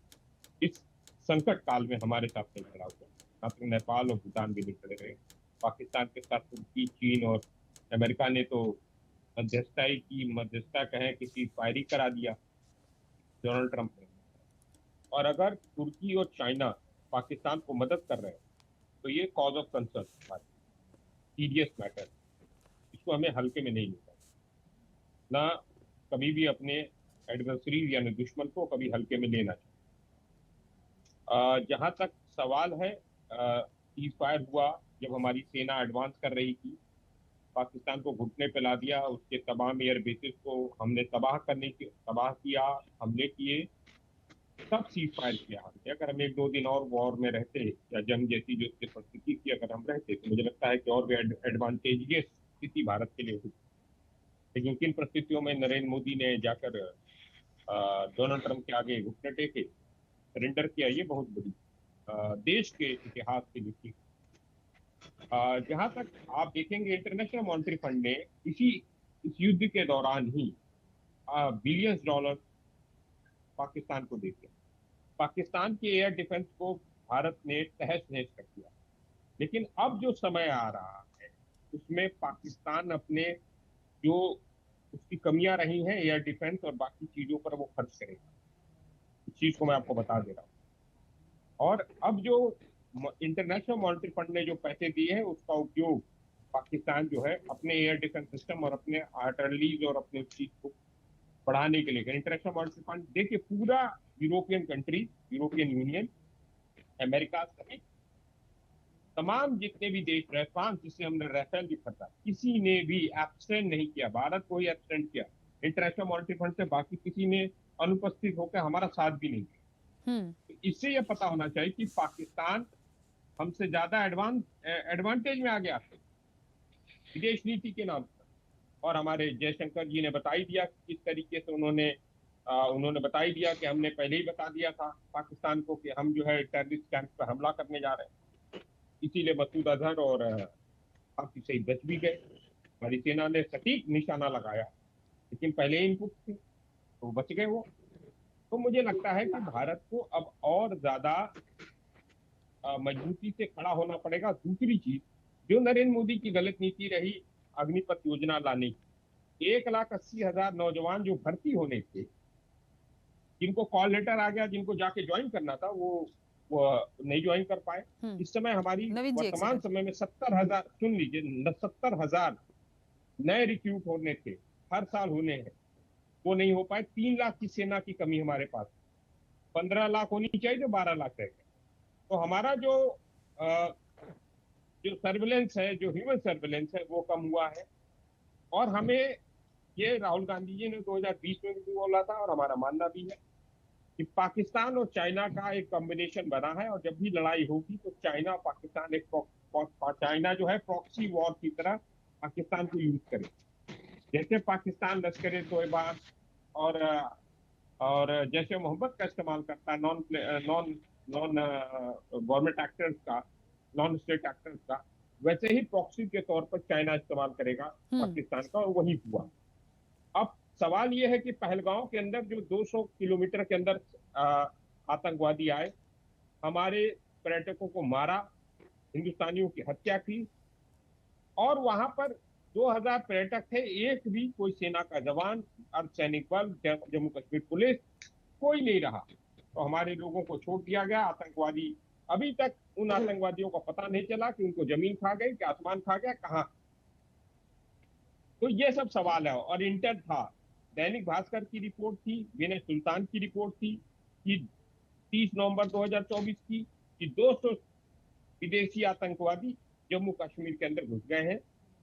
S6: इस संकट काल में हमारे साथ नहीं खड़ा हुआ। ना तो नेपाल और भूटान भी नहीं खड़े रहे। पाकिस्तान के साथ तुर्की, चीन और अमेरिका ने तो मध्यस्थता कहें किसी फायरिंग करा दिया डोनाल्ड ट्रंप ने। और अगर तुर्की और चाइना पाकिस्तान को मदद कर रहे हैं तो ये cause of concern, serious matter, इसको हमें हल्के में नहीं लेना, ना कभी भी अपने एडवर्सरी यानी दुश्मन को कभी हल्के में लेना चाहिए। जहां तक सवाल है, सीज फायर हुआ जब हमारी सेना एडवांस कर रही थी, पाकिस्तान को घुटने पे ला दिया, उसके तमाम एयर बेसिस को हमने तबाह किया, हमले किए, तब सीज फायर किया हमने। अगर हम 1-2 दिन और वॉर में रहते या जंग जैसी जो परिस्थिति की अगर हम रहते तो मुझे लगता है कि और भी एडवांटेजियस स्थिति भारत के लिए होती। लेकिन किन परिस्थितियों में नरेंद्र मोदी ने जाकर डोनाल्ड ट्रंप के आगे घुटने टेके, सरेंडर किया, ये बहुत बड़ी देश के इतिहास के लिए। जहां तक आप देखेंगे, इंटरनेशनल मॉनेटरी फंड ने इस युद्ध के दौरान ही बिलियंस डॉलर पाकिस्तान को देते। पाकिस्तान के एयर डिफेंस को भारत ने तहस नहस कर दिया, लेकिन अब जो समय आ रहा है उसमें पाकिस्तान अपने जो उसकी कमियां रही हैं एयर डिफेंस और बाकी चीजों पर वो खर्च करेगा। इस चीज को मैं आपको बता दे रहा हूँ। और अब जो इंटरनेशनल मॉनेटरी फंड ने जो पैसे दिए हैं उसका उपयोग पाकिस्तान जो है अपने एयर डिफेंस सिस्टम और अपने आर्टिलरीज और अपने चीज को बढ़ाने के लिए। इंटरनेशनल मॉनेटरी फंड देखिए, पूरा European country, European union, America समेत तमाम जितने भी देश रहे, फ्रांस जिससे हमने राफेल भी खरीदा, किसी ने भी एब्सटेंड नहीं किया, भारत को ही एब्सटेंड किया। इंटरनेशनल मॉनिटरी फंड से बाकी किसी ने अनुपस्थित होकर हमारा साथ भी नहीं दिया। तो इससे यह पता होना चाहिए कि पाकिस्तान हमसे ज्यादा एडवांटेज में आ गया विदेश नीति के नाम पर। और हमारे जयशंकर जी ने बता ही दिया किस तरीके से उन्होंने बता ही दिया कि हमने पहले ही बता दिया था पाकिस्तान को कि हम जो है टेररिस्ट कैंप पर हमला करने जा रहे हैं। इसीलिए मसूद अजहर और काफी सही बच भी गए। हमारी सेना ने सटीक निशाना लगाया, लेकिन पहले ही इनपुट थी तो बच गए वो। तो मुझे लगता है कि भारत को अब और ज्यादा मजबूती से खड़ा होना पड़ेगा। दूसरी चीज, जो नरेंद्र मोदी की गलत नीति रही अग्निपथ योजना लाने की, 1,80,000 नौजवान जो भर्ती होने थे, जिनको कॉल लेटर आ गया, जिनको जाके ज्वाइन करना था, वो नहीं ज्वाइन कर पाए। इस समय हमारी वर्तमान समय में 70,000, सुन लीजिए, 70,000 नए रिक्रूट होने थे, हर साल होने हैं, वो नहीं हो पाए। 3 लाख की सेना की कमी हमारे पास, 15 लाख होनी चाहिए जो 12 लाख रह गए। तो हमारा जो सर्विलेंस है, जो ह्यूमन सर्विलेंस है, वो कम हुआ है। और हमें ये राहुल गांधी जी ने 2020 में भी बोला था और हमारा मानना भी है कि पाकिस्तान और चाइना का एक कॉम्बिनेशन बना है, और जब भी लड़ाई होगी तो चाइना और पाकिस्तान चाइना जो है प्रॉक्सी वॉर की तरह पाकिस्तान को यूज करे। जैसे पाकिस्तान लश्कर तोयबा और जैसे मोहब्बत का इस्तेमाल करता है नॉन गवर्नमेंट एक्टर्स का, नॉन स्टेट एक्टर्स का, वैसे ही प्रॉक्सी के तौर पर चाइना इस्तेमाल करेगा पाकिस्तान का, और वही हुआ। अब सवाल यह है कि पहलगांव के अंदर जो 200 किलोमीटर के अंदर आतंकवादी आए, हमारे पर्यटकों को मारा, हिंदुस्तानियों की हत्या की, और वहां पर 2000 पर्यटक थे, एक भी कोई सेना का जवान, अर्धसैनिक बल, जम्मू कश्मीर पुलिस, कोई नहीं रहा। तो हमारे लोगों को छोड़ दिया गया। आतंकवादी, अभी तक उन आतंकवादियों का पता नहीं चला कि उनको जमीन खा गई कि आसमान खा गया, कहां। तो ये सब सवाल है। और इंटर था, दैनिक भास्कर की रिपोर्ट थी, विनय सुल्तान की रिपोर्ट थी कि 30 नवंबर 2024 की, कि 200 विदेशी आतंकवादी जम्मू कश्मीर के अंदर घुस गए हैं,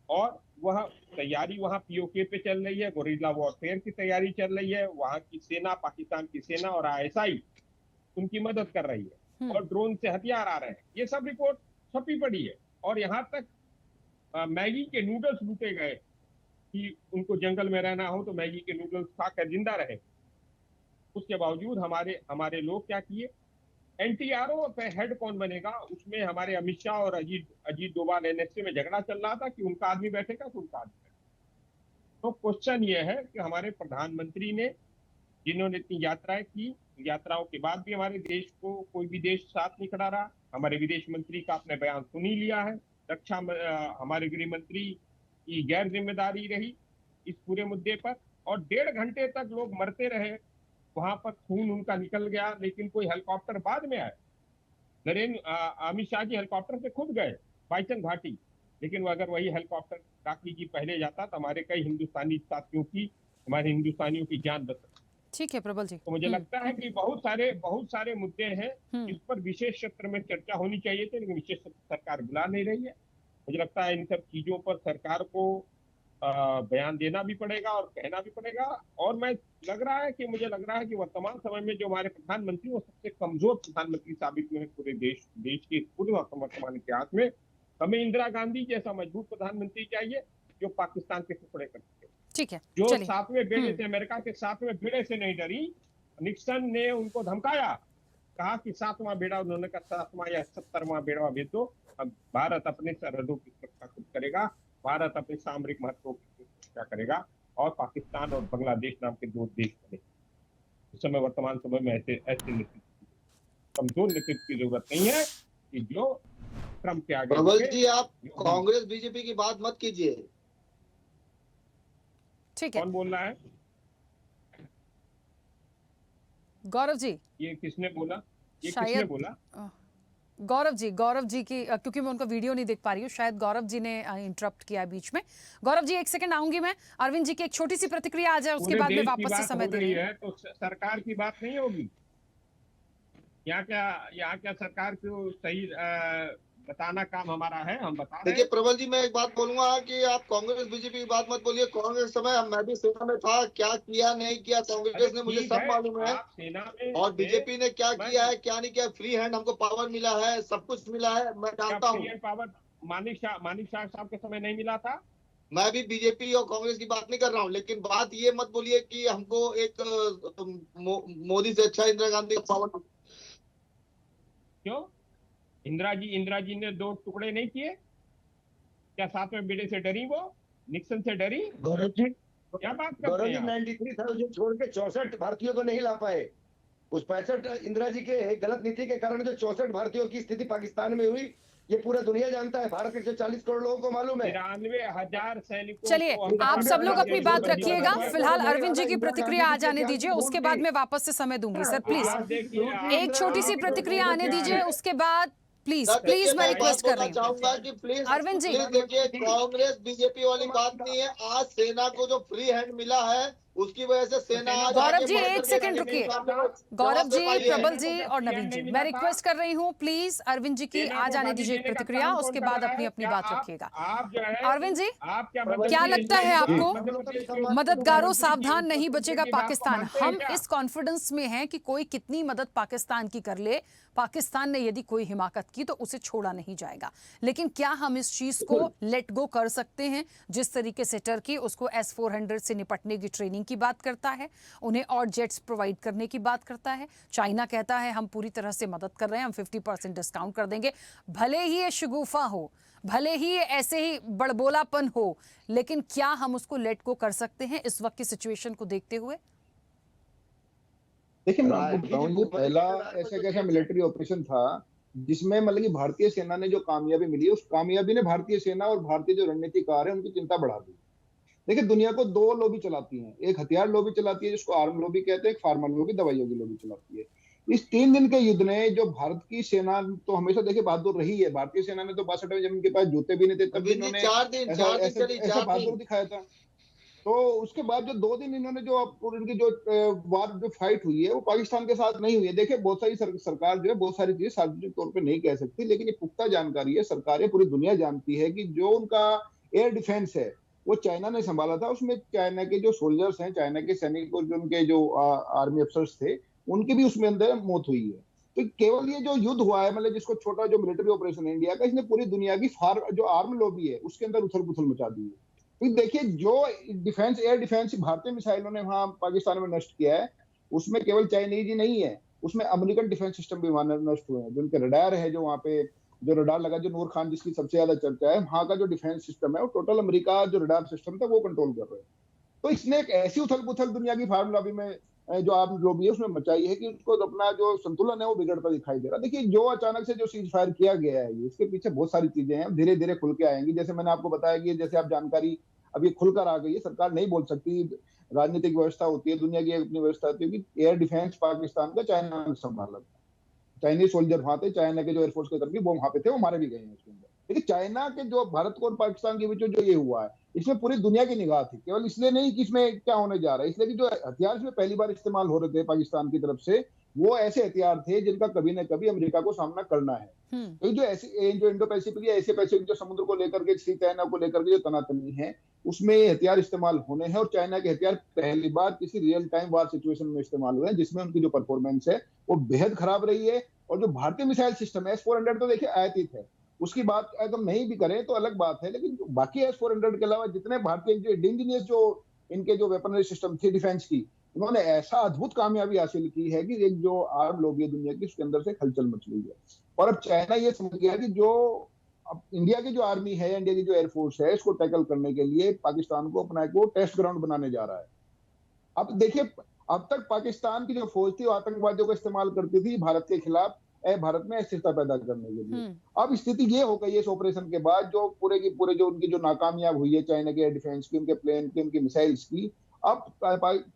S6: और वह तैयारी वहां पीओके पे चल रही है, गोरिल्ला वॉरफेयर की तैयारी चल रही है। वहां की सेना, पाकिस्तान की सेना और आईएसआई उनकी मदद कर रही है, और ड्रोन से हथियार आ रहे हैं। ये सब रिपोर्ट छपी पड़ी है। और यहाँ तक मैगी के नूडल्स लूटे गए कि उनको जंगल में रहना हो तो मैगी के नूडल्स खाकर जिंदा रहे। उसके बावजूद हमारे लोग क्या किए, एनटीआरओ पे हेड कौन बनेगा, उसमें हमारे अमित शाह और अजीत डोभाल एनएसए में झगड़ा चल रहा था कि उनका आदमी बैठेगा कि उनका आदमी बैठेगा। तो क्वेश्चन ये है कि हमारे प्रधानमंत्री ने, जिन्होंने इतनी यात्राएं की, यात्राओं के बाद भी हमारे देश को कोई भी देश साथ नहीं खड़ा रहा। हमारे विदेश मंत्री का आपने बयान सुन ही लिया है। हमारे गृह मंत्री की गैर जिम्मेदारी रही इस पूरे मुद्दे पर, और 1.5 घंटे तक लोग मरते रहे, वहां पर खून उनका निकल गया, लेकिन कोई हेलीकॉप्टर बाद में आए। अमित शाह जी हेलीकॉप्टर से खुद गए बाईचंग घाटी, लेकिन अगर वही हेलीकॉप्टर राखी जी पहले जाता तो हमारे कई हिंदुस्तानी साथियों की, हमारे हिंदुस्तानियों की जान बच सकती।
S2: ठीक है प्रबल जी।
S6: तो मुझे लगता है कि बहुत सारे मुद्दे हैं इस पर विशेष सत्र में चर्चा होनी चाहिए थी, लेकिन विशेष सत्र सरकार बुला नहीं रही है। मुझे लगता है इन सब चीजों पर सरकार को बयान देना भी पड़ेगा और कहना भी पड़ेगा। और मुझे लग रहा है कि वर्तमान समय में जो हमारे प्रधानमंत्री, वो सबसे कमजोर प्रधानमंत्री साबित हुए हैं पूरे देश के पूरे वर्तमान इतिहास में। हमें इंदिरा गांधी जैसा मजबूत प्रधानमंत्री चाहिए जो पाकिस्तान के टुकड़े कर सके।
S2: ठीक है,
S6: जो 7वें बेड़े से, अमेरिका के 7वें बेड़े से नहीं डरी। निक्सन ने उनको धमकाया, कहा कि 7वां बेड़ा, उन्होंने कहा 7वां या 70वां बेड़ा भेज दो, अब भारत अपने सरहदों की सुरक्षा खुद करेगा, भारत अपने सामरिक महत्व की सुरक्षा करेगा, और पाकिस्तान और बांग्लादेश नाम के 2 देश बने। इस समय वर्तमान समय में ऐसे कमजोर नेतृत्व की जरूरत नहीं है कि जो ट्रंप के आगे।
S7: प्रबल जी, आप कांग्रेस बीजेपी की बात मत कीजिए।
S2: ठीक है,
S6: कौन बोल रहा है?
S2: गौरव जी।
S6: ये किसने बोला?
S2: गौरव जी की, क्योंकि मैं उनका वीडियो नहीं देख पा रही हूँ, शायद गौरव जी ने इंटरप्ट किया बीच में। गौरव जी 1 सेकंड आऊंगी मैं। अरविंद जी की एक छोटी सी प्रतिक्रिया आ जाए, उसके बाद में वापस से समय दे रही है।
S6: तो सरकार की बात नहीं होगी यहाँ क्या सरकार को सही बताना काम हमारा है, हम बता रहे
S7: देखिए
S6: हैं।
S7: प्रबल जी, मैं एक बात बोलूंगा कि आप कांग्रेस बीजेपी की बात मत बोलिए। कांग्रेस समय मैं भी सेना में था, क्या किया नहीं किया
S6: अरे
S7: कांग्रेस ने मुझे
S6: ठीक
S7: सब
S6: है,
S7: मालूम है।
S6: आप सेना में
S7: और
S6: थे।
S7: बीजेपी ने क्या
S6: मैं
S7: किया है क्या नहीं किया, फ्री हैंड हमको पावर मिला है, सब कुछ मिला है, मैं
S6: क्या
S7: जानता
S6: फ्री
S7: हूँ।
S6: एंड पावर मानिक शाह साहब के समय नहीं मिला था?
S7: मैं भी बीजेपी और कांग्रेस की बात नहीं कर रहा हूँ, लेकिन बात ये मत बोलिए कि हमको एक मोदी से अच्छा इंदिरा गांधी का पावर।
S6: क्यों? इंदिरा जी ने 2 टुकड़े नहीं किए? क्या 7वें बेटे से डरी वो? निक्सन से डरी?
S5: गौरव जी,
S6: क्या बात करते
S5: गौरव
S6: हैं
S5: जी
S6: आप?
S5: 93 था जो छोड़ के 64 भारतीयों को नहीं ला पाए। उस 65 इंदिरा जी के गलत नीति के कारण जो 64 भारतीयों की स्थिति पाकिस्तान में हुई, ये पूरा दुनिया जानता है, भारत के 140 करोड़ लोगों को मालूम है।
S6: 93,000 सैनिकों
S2: चलिए,
S6: को हमने
S2: आप सब लोग
S6: पाकिस्तान
S2: अपनी
S6: से
S2: बात
S6: बंदी
S2: रखिएगा।
S6: बनाया।
S2: फिलहाल अरविंद जी की
S5: इंदिरा
S2: प्रतिक्रिया आ
S5: गांधी
S2: जाने
S5: जी के
S2: दीजिए,
S5: ऐतिहासिक
S2: उसके
S5: भूल
S2: बाद
S5: थी।
S2: मैं वापस से समय दूंगी। सर प्लीज
S6: आप देखिए,
S2: एक छोटी सी प्रतिक्रिया आने दीजिए, उसके बाद प्लीज
S7: सर देखिए,
S2: प्लीज मैं
S7: मैं एक बात
S2: रिक्वेस्ट कर
S7: बोलना
S2: रही हूँ।
S7: चाहूंगा कि प्लीज
S2: अरविंद जी,
S7: प्लीज देखिए, कांग्रेस बीजेपी वाली बात नहीं है। आज सेना को जो फ्री हैंड मिला है, उसकी वजह से सेना आज
S2: गौरव
S7: आगे
S2: जी
S7: बढ़
S2: एक
S7: करके
S2: सेकंड
S7: किसी भी
S2: रुकिए।
S7: सामने को
S2: गौरव
S7: जवाब दे
S2: जी,
S7: पाई है।
S2: प्रबल जी और नवीन जी, मैं रिक्वेस्ट कर रही हूँ प्लीज अरविंद जी की
S6: सेना
S2: आ
S6: को
S2: जाने
S6: गाली
S2: दीजिए एक
S6: देने का
S2: प्रतिक्रिया,
S6: काम कौन
S2: उसके
S6: कर
S2: बाद
S6: रहा
S2: अपनी
S6: है?
S2: अपनी
S6: क्या
S2: बात
S6: आप
S2: रखिएगा।
S6: जो है,
S2: अरविंद जी,
S6: आप क्या
S2: क्या लगता है आपको?
S6: मध्य प्रदेश के
S2: मददगारों
S6: मुख्यमंत्री की
S2: सावधान, नहीं
S6: उपस्थिति
S2: बचेगा
S6: की बात को
S2: पाकिस्तान।
S6: मानते हैं
S2: हम
S6: क्या?
S2: इस कॉन्फिडेंस में हैं कि कोई कितनी मदद पाकिस्तान की कर ले, पाकिस्तान ने यदि कोई हिमाकत की तो उसे छोड़ा नहीं जाएगा। लेकिन क्या हम इस चीज को लेट गो कर सकते हैं? जिस तरीके से टर्की उसको S-400 से निपटने की ट्रेनिंग की बात करता है, उन्हें और जेट्स प्रोवाइड करने की बात करता है, चाइना कहता है हम पूरी तरह से मदद कर रहे हैं, हम 50% डिस्काउंट कर देंगे। भले ही ये शगुफा हो, भले ही ये ऐसे ही बड़बोलापन हो, लेकिन क्या हम उसको लेट गो कर सकते हैं इस वक्त की सिचुएशन को देखते हुए?
S3: देखिए, मैं आपको
S5: राजनीति
S3: बताऊं, ये
S5: भूखमरी
S3: पहला
S5: के आधार पर
S3: ऐसा
S5: तो
S3: कैसा
S5: ठीक है।
S3: मिलिट्री ऑपरेशन था जिसमें मतलब कि भारतीय सेना ने जो कामयाबी मिली है, उस कामयाबी ने भारतीय सेना और भारतीय जो रणनीतिकार है उनकी चिंता बढ़ा दी। देखिए, दुनिया को दो लॉबी चलाती हैं, एक हथियार लॉबी चलाती है जिसको आर्म लॉबी कहते हैं, एक फार्मा लॉबी, दवाइयों की लॉबी चलाती है। इस 3 दिन के युद्ध ने जो भारत की सेना तो हमेशा देखिए बहादुर रही है, भारतीय सेना ने तो 62 में जब उनके पास जूते भी नहीं थे तब भी
S7: अरविंद जी,
S3: इन्होंने
S7: 4 दिन
S3: ऐसा
S7: 4 दिन
S3: ऐसा
S7: चली,
S3: ऐसा
S7: 4 दिन।
S3: बहादुर दिखाया था। तो उसके बाद जो 2 दिन इन्होंने जो इनकी जो वार जो फाइट हुई है वो पाकिस्तान के साथ नहीं हुई है। देखिए, बहुत सारी सरकार जो है बहुत सारी चीजें सार्वजनिक तौर पे नहीं कह सकती, लेकिन ये पुख्ता जानकारी है, सरकारें पूरी दुनिया जानती है कि जो उनका एयर डिफेंस है वो चाइना ने संभाला था। उसमें चाइना के जो सोल्जर्स हैं, चाइना के सैनिक, जो उनके जो आर्मी अफसर्स थे, उनकी भी उसमें अंदर मौत हुई है। तो केवल ये जो युद्ध हुआ है, मतलब जिसको छोटा जो मिलिट्री ऑपरेशन है इंडिया का, इसने पूरी दुनिया की जो आर्म लॉबी है उसके अंदर उथल पुथल मचा दी है। तो देखिए, जो डिफेंस, एयर डिफेंस भारतीय मिसाइलों ने वहां पाकिस्तान में नष्ट किया है, उसमें केवल चाइनीज ही नहीं है, उसमें अमेरिकन डिफेंस सिस्टम भी वहां नष्ट हुए हैं। जो उनके रडार है, जो वहां पे जो रडार लगा, जो नूर खान जिसकी सबसे ज्यादा चर्चा है, वहां का जो डिफेंस सिस्टम है वो टोटल अमेरिका जो रडार सिस्टम था वो कंट्रोल कर रहे हैं। तो इसने एक ऐसी उथल पुथल दुनिया की फार्म लॉबी में जो आप लॉबी है उसमें मचाई है कि उसको अपना जो संतुलन है वो बिगड़ता दिखाई दे रहा है। देखिए, जो अचानक से जो सीज फायर किया गया है, इसके पीछे बहुत सारी चीजें हैं, धीरे धीरे खुल के आएंगी। जैसे मैंने आपको बताया कि जैसे आप जानकारी अभी खुलकर आ गई है, सरकार नहीं बोल सकती, राजनीतिक व्यवस्था होती है, दुनिया की अपनी व्यवस्था होती है कि एयर डिफेंस पाकिस्तान का चाइना ने संभाला। चाइनीज सोल्जर वहां थे, चाइना के जो एयरफोर्स के कर्मी वो वहां पे थे, वो मारे भी गए हैं उसके अंदर। लेकिन चाइना के जो भारत को और पाकिस्तान के बीच जो ये हुआ है, इसमें पूरी दुनिया की निगाह थी, केवल इसलिए नहीं कि इसमें क्या होने जा रहा है, इसलिए कि जो हथियार इसमें पहली बार इस्तेमाल हो रहे थे पाकिस्तान की तरफ से, वो ऐसे हथियार थे जिनका कभी न कभी अमेरिका को सामना करना है। तो जो ऐसी जो इंडो पैसिफिक या एशिया पैसिफिक जो समुद्र को लेकर के, सी चाइना को लेकर के जो तनातनी है, उसमें ये हथियार इस्तेमाल होने हैं। और चाइना के हथियार पहली बार किसी रियल टाइम वार सिचुएशन में इस्तेमाल हुए हैं, जिसमें उनकी जो परफॉर्मेंस है वो बेहद खराब रही है। और जो भारतीय मिसाइल सिस्टम है S-400 तो देखिए आयातित है, उसकी बात अगर हम नहीं भी करें तो अलग बात है, लेकिन बाकी S-400 के अलावा जितने भारतीय जो इंडिजिनियस जो इनके जो वेपनरी सिस्टम थी डिफेंस की, उन्होंने ऐसा अद्भुत कामयाबी हासिल की है कि एक जो आर्म लॉबी है दुनिया की, उसके अंदर से हलचल मच रही है। और अब चाइना ये समझ गया कि जो अब इंडिया की जो आर्मी है, इंडिया की जो एयरफोर्स है, इसको टैकल करने के लिए पाकिस्तान को अपना को टेस्ट ग्राउंड बनाने जा रहा है। अब देखिए, अब तक पाकिस्तान की जो फौज थी वो आतंकवादियों का इस्तेमाल करती थी भारत के खिलाफ, भारत में अस्थिरता पैदा करने के लिए। अब स्थिति ये हो गई है इस ऑपरेशन के बाद, जो पूरे की पूरे जो उनकी जो नाकामयाब हुई है चाइना के डिफेंस की, उनके प्लेन की, उनकी मिसाइल्स की, अब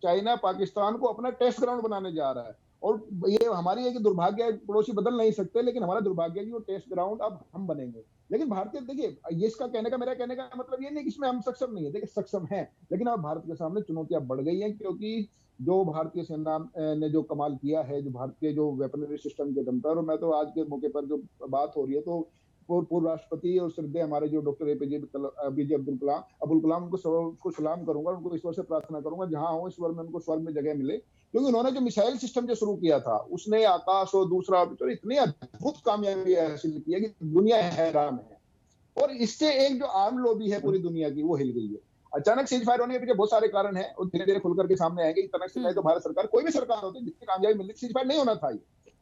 S3: चाइना पाकिस्तान को अपना टेस्ट ग्राउंड बनाने जा रहा है। और ये हमारी है कि दुर्भाग्य, पड़ोसी बदल नहीं सकते, लेकिन हमारा दुर्भाग्य है कि वो टेस्ट ग्राउंड अब हम बनेंगे। लेकिन भारतीय, देखिए, ये इसका कहने का, मेरा कहने का मतलब ये नहीं कि इसमें हम सक्षम नहीं है, देखिए सक्षम है, लेकिन अब भारत के सामने चुनौतियां बढ़ गई हैं, क्योंकि जो भारतीय सेना ने जो कमाल किया है, जो भारतीय जो वेपनरी सिस्टम के दम पर, और मैं तो आज के मौके पर जो बात हो रही है तो पूर्व राष्ट्रपति और श्रद्धेय हमारे जो डॉक्टर APJ अब्दुल कलाम उनको सलाम करूंगा, उनको ईश्वर से प्रार्थना करूंगा जहां हो ईश्वर में उनको स्वर्ग में जगह मिले, क्योंकि उन्होंने जो मिसाइल सिस्टम जो शुरू किया था उसने आकाश और दूसरा तो इतनी अद्भुत कामयाबी हासिल की है कि दुनिया हैरान है। और इससे एक जो आर्म लॉबी है पूरी दुनिया की वो हिल गई है। अचानक सीज फायर होने के पीछे बहुत सारे कारण हैं और धीरे धीरे खुलकर के सामने आएंगे। अचानक से तो भारत सरकार कोई भी सरकार होती जितनी कामयाबी मिलती सीज फायर नहीं होना था,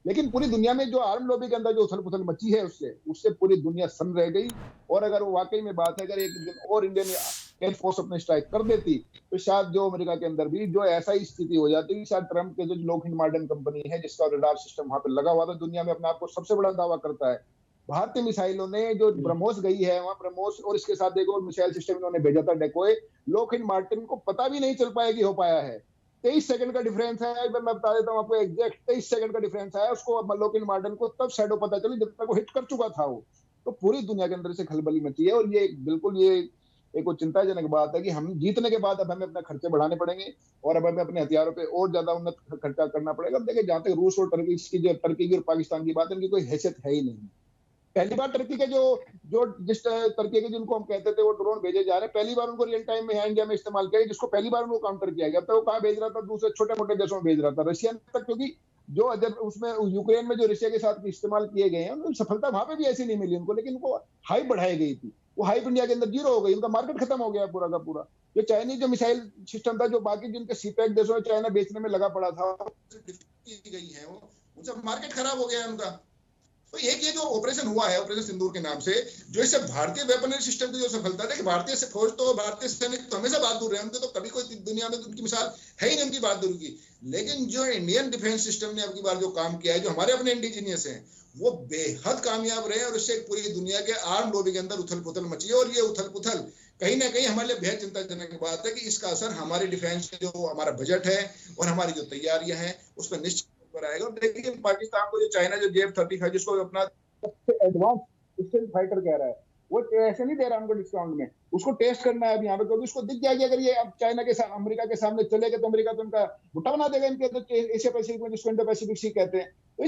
S3: लेकिन पूरी दुनिया में जो आर्म लॉबी के अंदर जो उथल पुथल मची है उससे पूरी दुनिया सन्न रह गई। और अगर वो वाकई में बात है, अगर एक दिन और इंडियन एयरफोर्स अपने स्ट्राइक कर देती तो शायद जो अमेरिका के अंदर भी जो ऐसा ही स्थिति हो जाती, शायद ट्रंप के जो लॉकहीड मार्टिन कंपनी है जिसका रडार सिस्टम वहां पे लगा हुआ था, दुनिया में अपने आप को सबसे बड़ा दावा करता है, भारतीय मिसाइलों ने जो ब्रह्मोस गई है वहां ब्रह्मोस और इसके साथ एक और मिसाइल सिस्टम इन्होंने भेजा था डेकोए, लॉकहीड मार्टिन को पता भी नहीं चल पाया कि हो पाया है। 23 सेकंड का डिफरेंस है, मैं बता देता हूं आपको एग्जैक्ट 23 सेकंड का डिफरेंस है उसको लॉकहीड मार्टिन को तब शैडो पता चली जब तक वो हिट कर चुका था वो। तो पूरी दुनिया के अंदर से खलबली मची है और ये बिल्कुल ये एक चिंताजनक बात है कि हम जीतने के बाद अब हमें अपने खर्चे बढ़ाने पड़ेंगे और अब हमें अपने हथियारों पे और ज्यादा उन्नत खर्चा करना पड़ेगा। अब देखिए जहां तक रूस और टर्की की और पाकिस्तान की बात है, इनकी कोई हैसियत है ही नहीं। पहली बार टर्की के जिस टर्की के जिनको हम कहते थे वो ड्रोन भेजे जा रहे हैं, पहली बार उनको रियल टाइम में इंडिया में इस्तेमाल किया, जिसको पहली बार उनको काउंटर किया गया। अब तक वो कहाँ भेज रहा था, दूसरे छोटे मोटे देशों में भेज रहा था, रशिया तक, क्योंकि जो जब उसमें यूक्रेन में जो रशिया के साथ इस्तेमाल किए गए हैं उनको सफलता वहां पे भी ऐसी नहीं मिली उनको, लेकिन उनको हाइप बढ़ाई गई थी, वो हाइप इंडिया के अंदर जीरो हो गई, उनका मार्केट खत्म हो गया पूरा का पूरा। जो चाइनीज जो मिसाइल सिस्टम था जो बाकी जिनके सीपैक देशों में चाइना बेचने में लगा पड़ा था गई है वो उनका मार्केट खराब हो गया उनका। तो एक ये जो ऑपरेशन हुआ है ऑपरेशन सिंदूर के नाम से, जो इससे भारतीय वेपनरी सिस्टम की जो सफलता है कि भारतीय फौज तो भारतीय सैनिक तो हमेशा बहादुर रहे, उनके तो कभी कोई दुनिया में उनकी मिसाल है ही नहीं उनकी बहादुरी की, लेकिन जो इंडियन डिफेंस सिस्टम ने अब की बार जो काम किया है, जो हमारे अपने इंडिजीनियस हैं वो बेहद कामयाब रहे और इससे पूरी दुनिया के आर्म लॉबी के अंदर उथल पुथल मची है। और ये उथल पुथल कहीं ना कहीं हमारे लिए बेहद चिंताजनक बात है कि इसका असर हमारे डिफेंस जो हमारा बजट है और हमारी जो तैयारियां हैं उस पर निश्चित पर आएगा। देखिए पाकिस्तान को जो चाइना जो JF-35 जिसको अपना सबसे एडवांस स्टेल्थ फाइटर कह रहा है, वो ऐसे नहीं दे रहा हमको डिस्काउंट में, उसको टेस्ट करना है अब यहाँ पे, क्योंकि उसको दिख जाएगी अगर ये अब चाइना के साथ अमेरिका के सामने चलेगा तो अमेरिका तो उनका भुट्टा बना देगा इनके एशिया पैसिफिक में, जिसको इंडो पैसिफिक सी कहते हैं। तो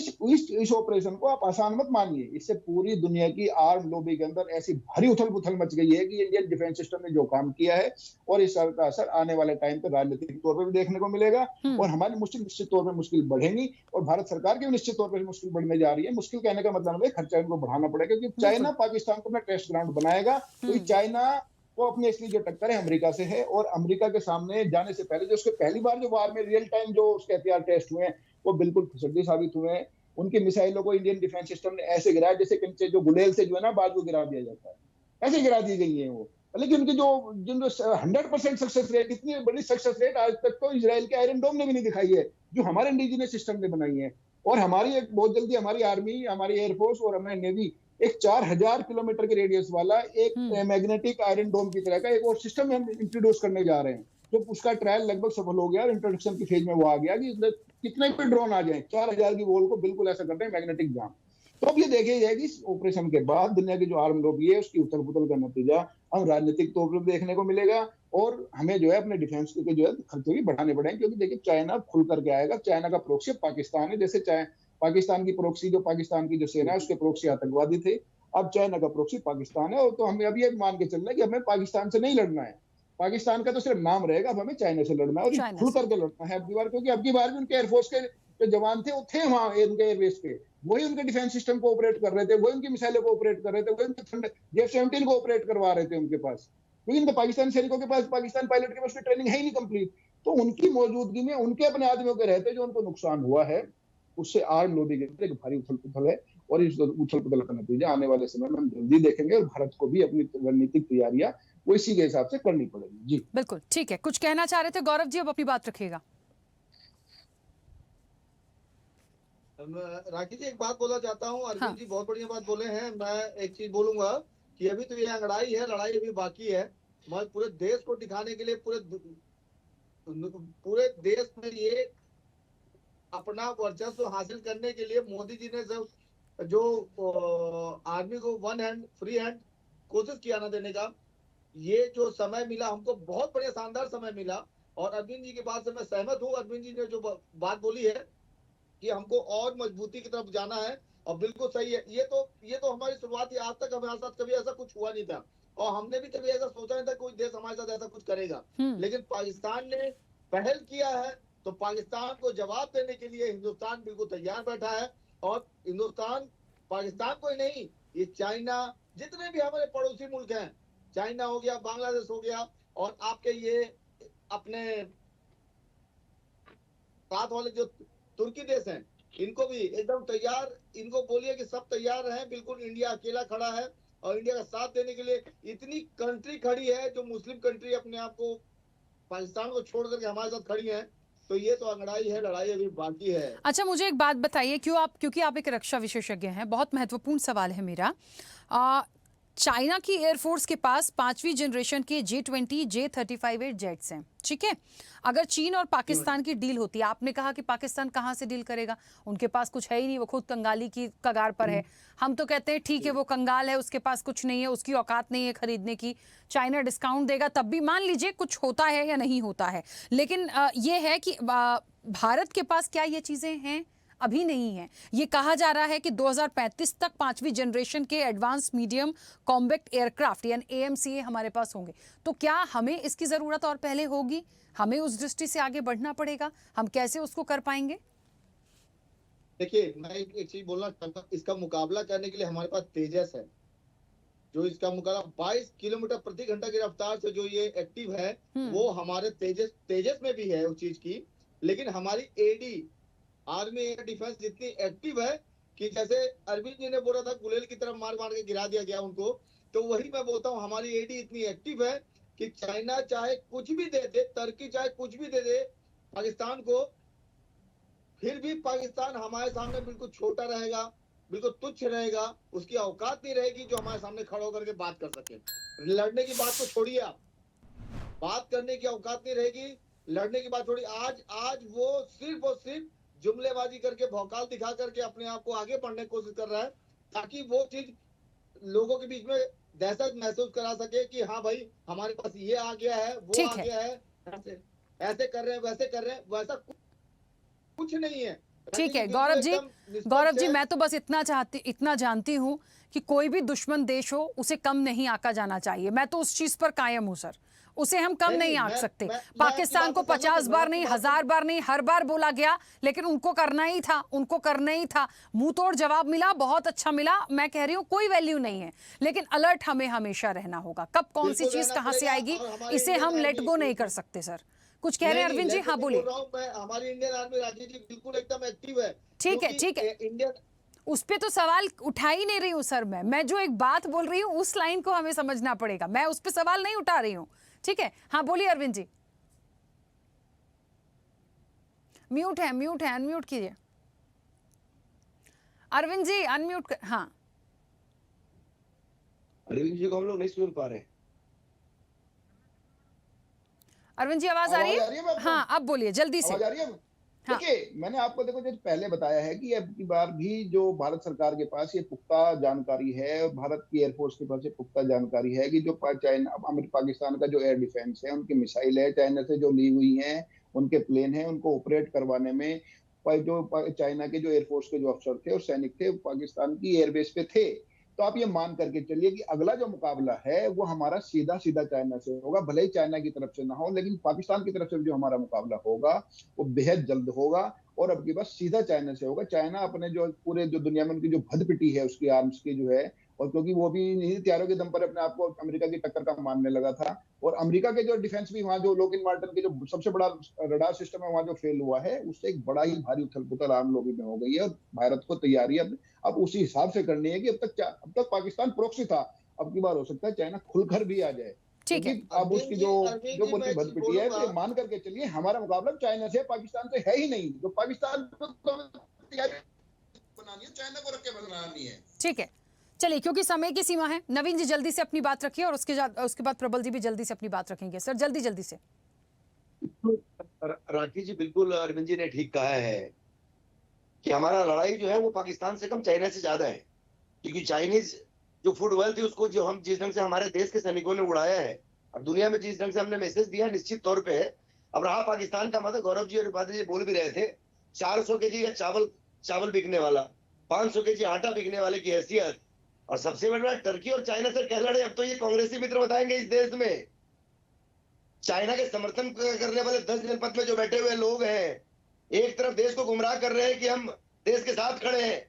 S3: इस ऑपरेशन को आप आसान मत मानिए, इससे पूरी दुनिया की आर्म लॉबी के अंदर ऐसी भारी उथल पुथल मच गई है कि इंडियन डिफेंस सिस्टम ने जो काम किया है और इस का असर आने वाले टाइम पे राजनीतिक तौर पर भी देखने को मिलेगा और हमारी मुश्किल निश्चित तौर पर मुश्किल बढ़ेंगी और भारत सरकार की भी निश्चित तौर पर मुश्किल बढ़ने जा रही है। मुश्किल कहने का मतलब है खर्चा इनको बढ़ाना पड़ेगा, क्योंकि चाइना पाकिस्तान को अपना टेस्ट ग्राउंड बनाएगा, तो चाइना वो अपनी असली जो टक्कर है अमेरिका से है और अमेरिका के सामने जाने से पहले जो उसके पहली बार जो वार में रियल टाइम जो उसके हथियार टेस्ट हुए हैं वो बिल्कुल फिसड्डी साबित हुए हैं। उनकी मिसाइलों को इंडियन डिफेंस सिस्टम ने ऐसे गिराया जैसे जो गुलेल से जो है ना बाजू गिरा दिया जाता है, ऐसे गिरा दी गई है वो। लेकिन उनकी जो 100% सक्सेस रेट, इतनी बड़ी सक्सेस रेट आज तक तो इजराइल के आयरन डोम ने भी नहीं दिखाई है जो हमारे इंडिजिनियस सिस्टम ने बनाई है। और हमारी एक बहुत जल्दी हमारी आर्मी, हमारी एयरफोर्स और हमारी नेवी एक 4000 किलोमीटर के रेडियस वाला एक मैग्नेटिक आयरन डोम की तरह का एक और सिस्टम हम इंट्रोड्यूस करने जा रहे हैं, तो उसका ट्रायल लगभग सफल हो गया और इंट्रोडक्शन की फेज में वो आ गया कि कितने भी ड्रोन आ जाए 4000 की वॉल को बिल्कुल ऐसा करते हैं मैग्नेटिक जाम। तो अब ये देखी जाएगी इस ऑपरेशन के बाद दुनिया की जो आर्म लॉबी है उसकी उथल पुथल का नतीजा हम राजनीतिक तौर पर देखने को मिलेगा और हमें जो है अपने डिफेंस के जो है खर्चे भी बढ़ाने पड़ेंगे, क्योंकि देखिए चाइना खुल करके आएगा। चाइना का प्रोक्सी पाकिस्तान है, जैसे पाकिस्तान की प्रोक्सी जो पाकिस्तान की जो सेना है उसके प्रोक्सी आतंकवादी थे, अब चाइना का प्रोक्सी पाकिस्तान है। और तो हमें अभी मान के चलना है कि हमें पाकिस्तान से नहीं लड़ना है, पाकिस्तान का तो सिर्फ नाम रहेगा, अब हमें चाइना से लड़ना है और खुल करके लड़ना है अब की बार, क्योंकि अब की बार भी उनके एयरफोर्स के जो जवान थे वो थे वहां उनके एयरबेस पे, वही उनके डिफेंस सिस्टम को ऑपरेट कर रहे थे, वही उनकी मिसाइलों को ऑपरेट कर रहे थे, वही उनके JF-17 को ऑपरेट करवा रहे थे उनके पास, क्योंकि इनके पाकिस्तानी सैनिकों के पास पाकिस्तान पायलट के पास ट्रेनिंग है ही नहीं कंप्लीट। तो उनकी मौजूदगी में उनके अपने आदमियों के रहते जो उनको नुकसान हुआ है उससे आर्म लॉबी के अंदर एक भारी उथल पुथल है और इस उथल पुथल का नतीजा आने वाले समय में हम जल्दी देखेंगे और भारत को भी अपनी रणनीतिक तैयारियां वो इसी के हिसाब से करनी पड़ेगी। जी
S2: बिल्कुल ठीक है, कुछ कहना चाह रहे थे गौरव जी, अब अपनी बात रखिएगा।
S7: राखी जी एक बात बोलना चाहता हूँ, अरविंद जी बहुत बढ़िया बात बोले हैं। मैं एक चीज बोलूंगा कि अभी तो ये लड़ाई है, लड़ाई अभी बाकी है। मैं पूरे देश को दिखाने के लिए पूरे देश में ये अपना वर्चस्व हासिल करने के लिए मोदी जी ने जो आर्मी को वन हैंड फ्री हैंड कोशिश किया ना देने का, ये जो समय मिला हमको बहुत बढ़िया शानदार समय मिला। और अरविंद जी की बात से मैं सहमत हूँ। अरविंद जी ने जो बात बोली है कि हमको और मजबूती की तरफ जाना है, और बिल्कुल सही है। ये तो हमारी शुरुआत ही, आज तक हमारे साथ कभी ऐसा कुछ हुआ नहीं था और हमने भी कभी ऐसा सोचा नहीं था कोई देश हमारे साथ ऐसा कुछ करेगा। लेकिन पाकिस्तान ने पहल किया है, तो पाकिस्तान को जवाब देने के लिए हिंदुस्तान बिल्कुल तैयार बैठा है। और हिंदुस्तान पाकिस्तान को ही नहीं, ये चाइना, जितने भी हमारे पड़ोसी मुल्क हैं, चाइना हो गया, बांग्लादेश हो गया, और आपके ये अपने साथ वाले जो तुर्की देश हैं, इनको भी एकदम तैयार, इनको बोलिए कि सब तैयार हैं। बिल्कुल इंडिया अकेला खड़ा है और इंडिया का साथ देने के लिए इतनी कंट्री खड़ी है, जो मुस्लिम कंट्री अपने आप को पाकिस्तान को छोड़ करके हमारे साथ खड़ी है। तो ये तो अंगड़ाई है, लड़ाई अभी बाकी है।
S2: अच्छा, मुझे एक बात बताइए, क्योंकि आप एक रक्षा विशेषज्ञ हैं, बहुत महत्वपूर्ण सवाल है मेरा। चाइना की एयरफोर्स के पास 5वीं जनरेशन के J-20, J-35 जेट्स हैं, ठीक है। अगर चीन और पाकिस्तान की डील होती है, आपने कहा कि पाकिस्तान कहाँ से डील करेगा, उनके पास कुछ है ही नहीं, वो खुद कंगाली की कगार पर है। हम तो कहते हैं ठीक है, वो कंगाल है, उसके पास कुछ नहीं है, उसकी औकात नहीं है खरीदने की, चाइना डिस्काउंट देगा तब भी मान लीजिए कुछ होता है या नहीं होता है। लेकिन ये है कि भारत के पास क्या ये चीज़ें हैं? अभी नहीं है। ये कहा जा रहा है कि 2035 तक 5वीं जनरेशन के एडवांस मीडियम कॉम्बैक्ट एयरक्राफ्ट यानी AMCA हमारे पास होंगे। तो क्या हमें इसकी ज़रूरत और पहले होगी? हमें उस दृष्टि से आगे बढ़ना पड़ेगा। हम कैसे उसको कर पाएंगे?
S7: देखिए, मैं एक चीज बोलना चाहता हूँ, इसका मुकाबला करने के लिए हमारे पास तेजस है, जो इसका मुकाबला 22 किलोमीटर प्रति घंटा की रफ्तार से जो ये एक्टिव है, वो हमारे तेजस में भी है उस चीज की। लेकिन हमारी AD, आर्मी एयर डिफेंस, जितनी एक्टिव है कि जैसे अरविंद जी ने बोला था गुलेल की तरफ मार मार के गिरा दिया गया उनको, तो वही मैं बोलता हूँ, हमारी AD इतनी एक्टिव है कि चाइना चाहे कुछ भी दे दे, तुर्की चाहे कुछ भी दे दे पाकिस्तान को, फिर भी पाकिस्तान हमारे सामने बिल्कुल छोटा रहेगा, बिल्कुल तुच्छ रहेगा। उसकी औकात नहीं रहेगी जो हमारे सामने खड़ा होकर के बात कर सके। लड़ने की बात को छोड़िए, आप बात करने की औकात नहीं रहेगी, लड़ने की बात छोड़िए। आज वो सिर्फ और सिर्फ जुमलेबाजी करके, भौकाल दिखा करके अपने आप को आगे बढ़ने की कोशिश कर रहा है, ताकि वो चीज लोगों के बीच में दहशत महसूस करा सके कि हाँ भाई, हमारे पास ये आ गया है, वो आ गया है, ऐसे कर रहे हैं, वैसे कर रहे हैं। वैसा कुछ नहीं है।
S2: ठीक है गौरव जी, मैं तो बस इतना जानती हूँ कि कोई भी दुश्मन देश हो, उसे कम नहीं आका जाना चाहिए। मैं तो उस चीज पर कायम हूँ सर, उसे हम कम नहीं आंक सकते। पाकिस्तान को 50 बार नहीं, 1000 बार नहीं, हर बार बोला गया, लेकिन उनको करना ही था, मुंह तोड़ जवाब मिला, बहुत अच्छा मिला। मैं कह रही हूँ कोई वैल्यू नहीं है, लेकिन अलर्ट हमें हमेशा रहना होगा। कब कौन सी चीज कहां से आएगी, इसे हम लेट गो नहीं कर सकते। सर कुछ कह रहे हैं अरविंद जी? हाँ बोलिए।
S7: हमारी इंडियन आर्मी राजीव जी बिल्कुल एकदम एक्टिव है।
S2: ठीक है
S7: इंडियन,
S2: उस पे तो सवाल उठा ही नहीं रही हूँ सर। मैं जो एक बात बोल रही हूँ उस लाइन को हमें समझना पड़ेगा, मैं उस पे सवाल नहीं उठा रही हूँ। ठीक है, हाँ बोलिए अरविंद जी। म्यूट है, अनम्यूट कीजिए अरविंद जी, अनम्यूट हाँ।
S5: अरविंद जी को हम लोग नहीं सुन पा रहे।
S2: अरविंद जी आवाज आ रही है? हाँ अब बोलिए जल्दी से।
S8: आवाज आ रही है?
S2: हाँ।
S8: देखिए, मैंने आपको देखो जैसे पहले बताया है कि अब की बार भी जो भारत सरकार के पास ये पुख्ता जानकारी है, भारत की एयरफोर्स के पास ये पुख्ता जानकारी है कि जो चाइना, पाकिस्तान का जो एयर डिफेंस है, उनकी मिसाइल है चाइना से जो ली हुई है, उनके प्लेन है, उनको ऑपरेट करवाने में जो चाइना के जो एयरफोर्स के जो अफसर थे और सैनिक थे, पाकिस्तान की एयरबेस पे थे। तो आप ये मान करके चलिए कि अगला जो मुकाबला है वो हमारा सीधा चाइना से होगा। भले ही चाइना की तरफ से ना हो, लेकिन पाकिस्तान की तरफ से जो हमारा मुकाबला होगा वो बेहद जल्द होगा और अब की बात सीधा चाइना से होगा। चाइना अपने जो पूरे जो दुनिया में उनकी जो भदपिटी है उसकी आर्म्स की जो है, और क्योंकि वो भी नहीं हथियारों के दम पर अपने आप को अमेरिका की टक्कर का मानने लगा था, और अमेरिका के जो डिफेंस भी वहां जो लॉकहीड मार्टिन के जो सबसे बड़ा रडार सिस्टम है वहां जो फेल हुआ है, उससे एक बड़ा ही भारी उथल पुथल आम लोगों में हो गई है। और भारत को तैयारी अब उसी हिसाब से करनी है कि अब तक पाकिस्तान प्रॉक्सी था, अब की बार हो सकता है चाइना खुलकर भी आ जाए।
S2: ठीक है,
S8: अब उसकी जो पूरी भदपिटी है तो मान करके चलिए हमारा मुकाबला चाइना से, पाकिस्तान से है ही नहीं। जो पाकिस्तान को बनानी है, चाइना को रख के बनानी है।
S2: ठीक है, चलिए क्योंकि समय की सीमा है, नवीन जी जल्दी से अपनी बात रखिए और उसके बाद प्रबल जी भी जल्दी से अपनी बात रखेंगे। सर जल्दी से।
S5: राठी जी बिल्कुल अरविंद जी ने ठीक कहा है कि हमारा लड़ाई जो है वो पाकिस्तान से कम चाइना से ज्यादा है, क्योंकि चाइनीज जो फूड वेल्थ थी उसको जो हम जिस ढंग से हमारे देश के सैनिकों ने उड़ाया है और दुनिया में जिस ढंग से हमने मैसेज दिया निश्चित तौर पे है। अब रहा पाकिस्तान का, मतलब गौरव जी और बादल जी बोल भी रहे थे 400 kg का चावल बिकने वाला 500 केजी आटा बिकने वाले की हैसियत, और सबसे बड़ा टर्की और चाइना से कह लड़े। अब तो ये कांग्रेसी मित्र बताएंगे इस देश में चाइना के समर्थन करने वाले 10 जनपद में जो बैठे हुए लोग हैं, एक तरफ देश को गुमराह कर रहे हैं कि हम देश के साथ खड़े हैं,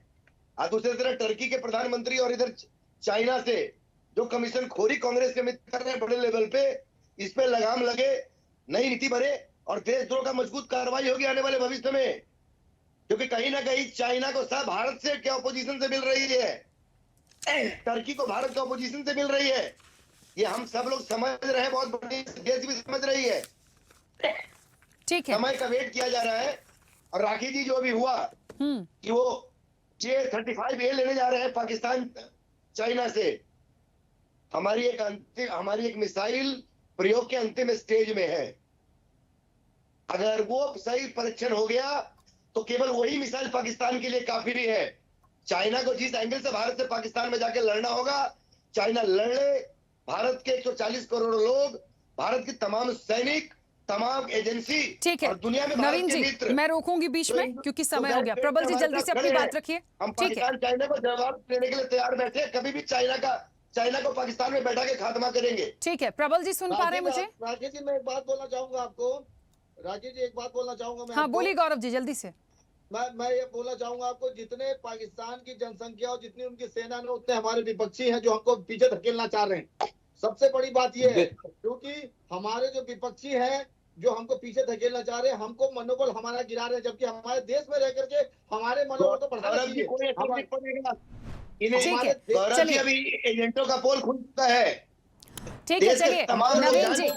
S5: और दूसरी तरफ टर्की के प्रधानमंत्री और इधर चाइना से जो कमीशन खोरी कांग्रेस के मित्र कर रहे हैं बड़े लेवल पे, इस पे लगाम लगे, नई नीति बने और देशद्रोह का मजबूत कार्रवाई होगी आने वाले भविष्य में। क्योंकि कहीं ना कहीं चाइना को सब भारत से क्या ऑपोजिशन से मिल रही है, टर्की को भारत के ऑपोजिशन से मिल रही है, ये हम सब लोग समझ रहे हैं, बहुत बड़ी देश भी समझ रही है।
S2: ठीक है,
S5: समय का वेट किया जा रहा है। और राखी जी जो भी हुआ कि वो J-35A लेने जा रहे हैं पाकिस्तान चाइना से, हमारी एक मिसाइल प्रयोग के अंतिम स्टेज में है। अगर वो सही परीक्षण हो गया तो केवल वही मिसाइल पाकिस्तान के लिए काफी नहीं है। चाइना को जिस एंगल से भारत से पाकिस्तान में जाके लड़ना होगा, चाइना लड़ ले। भारत के 140 करोड़ लोग, भारत की तमाम सैनिक, तमाम एजेंसी,
S2: ठीक है
S5: और दुनिया में
S2: नवीन जी, मैं रोकूंगी बीच में क्योंकि समय हो गया। प्रबल जी जल्दी से अपनी बात रखिए।
S5: हम
S2: ठीक है,
S5: पाकिस्तान चाइना को जवाब देने के लिए तैयार बैठे हैं। कभी भी चाइना को पाकिस्तान में बैठा के खात्मा करेंगे।
S2: ठीक है, प्रबल जी सुन पा रहे हैं मुझे?
S7: राकेश जी मैं एक बात बोलना चाहूंगा आपको। राकेश जी एक बात बोलना चाहूंगा मैं।
S2: हाँ बोलिए गौरव जी जल्दी से।
S7: मैं ये बोलना चाहूंगा आपको, जितने पाकिस्तान की जनसंख्या और जितनी उनकी सेना में, उतने हमारे विपक्षी हैं जो हमको पीछे धकेलना चाह रहे हैं। सबसे बड़ी बात ये है, क्योंकि हमारे जो विपक्षी हैं जो हमको पीछे धकेलना चाह रहे हैं, हमको मनोबल हमारा गिरा रहे हैं, जबकि हमारे देश में रह करके हमारे मनोबल को बढ़ाना चाहिए।
S5: गौरव जी अभी एजेंटों का पोल खुल चुका है।
S2: ठीक है चलिए नवीन जी,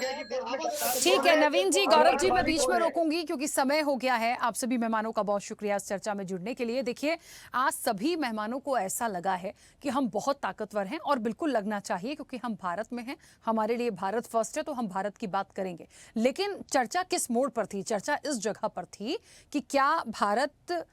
S2: ठीक है नवीन जी, गौरव जी मैं बीच में रोकूंगी क्योंकि समय हो गया है। आप सभी मेहमानों का बहुत शुक्रिया इस चर्चा में जुड़ने के लिए। देखिए आज सभी मेहमानों को ऐसा लगा है कि हम बहुत ताकतवर हैं और बिल्कुल लगना चाहिए क्योंकि हम भारत में हैं, हमारे लिए भारत फर्स्ट है तो हम भारत की बात करेंगे। लेकिन चर्चा किस मोड़ पर थी? चर्चा इस जगह पर थी कि क्या भारत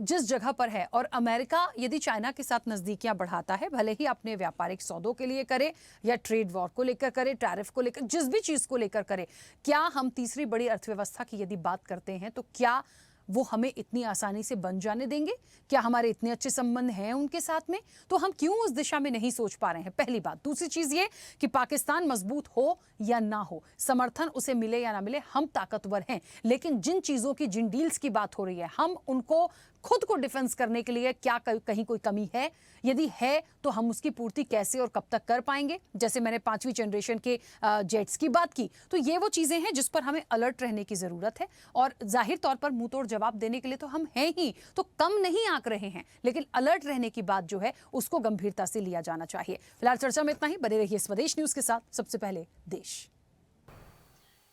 S2: जिस जगह पर है और अमेरिका यदि चाइना के साथ नजदीकियां बढ़ाता है, भले ही अपने व्यापारिक सौदों के लिए करे या ट्रेड वॉर को लेकर करे, टैरिफ को लेकर, जिस भी चीज को लेकर करे, क्या हम तीसरी बड़ी अर्थव्यवस्था की यदि बात करते हैं तो क्या वो हमें इतनी आसानी से बन जाने देंगे? क्या हमारे इतने अच्छे संबंध हैं उनके साथ में? तो हम क्यों उस दिशा में नहीं सोच पा रहे हैं? पहली बात। दूसरी चीज ये कि पाकिस्तान मजबूत हो या ना हो, समर्थन उसे मिले या ना मिले, हम ताकतवर हैं। लेकिन जिन चीजों की, जिन डील्स की बात हो रही है, हम उनको खुद को डिफेंस करने के लिए क्या कहीं कोई कमी है? यदि है तो हम उसकी पूर्ति कैसे और कब तक कर पाएंगे? जैसे मैंने 5वीं जनरेशन के जेट्स की बात की, तो ये वो चीजें हैं जिस पर हमें अलर्ट रहने की जरूरत है। और जाहिर तौर पर मुंह तोड़ जवाब देने के लिए तो हम हैं ही, तो कम नहीं आंक रहे हैं, लेकिन अलर्ट रहने की बात जो है उसको गंभीरता से लिया जाना चाहिए। फिलहाल चर्चा में इतना ही। बने रहिए स्वदेश न्यूज के साथ। सबसे पहले देश।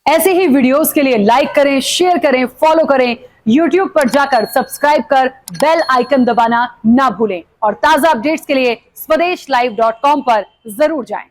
S2: ऐसे ही वीडियोस के लिए लाइक करें, शेयर करें, फॉलो करें। YouTube पर जाकर सब्सक्राइब कर बेल आइकन दबाना ना भूलें और ताजा अपडेट्स के लिए स्वदेशलाइव.com पर जरूर जाएं।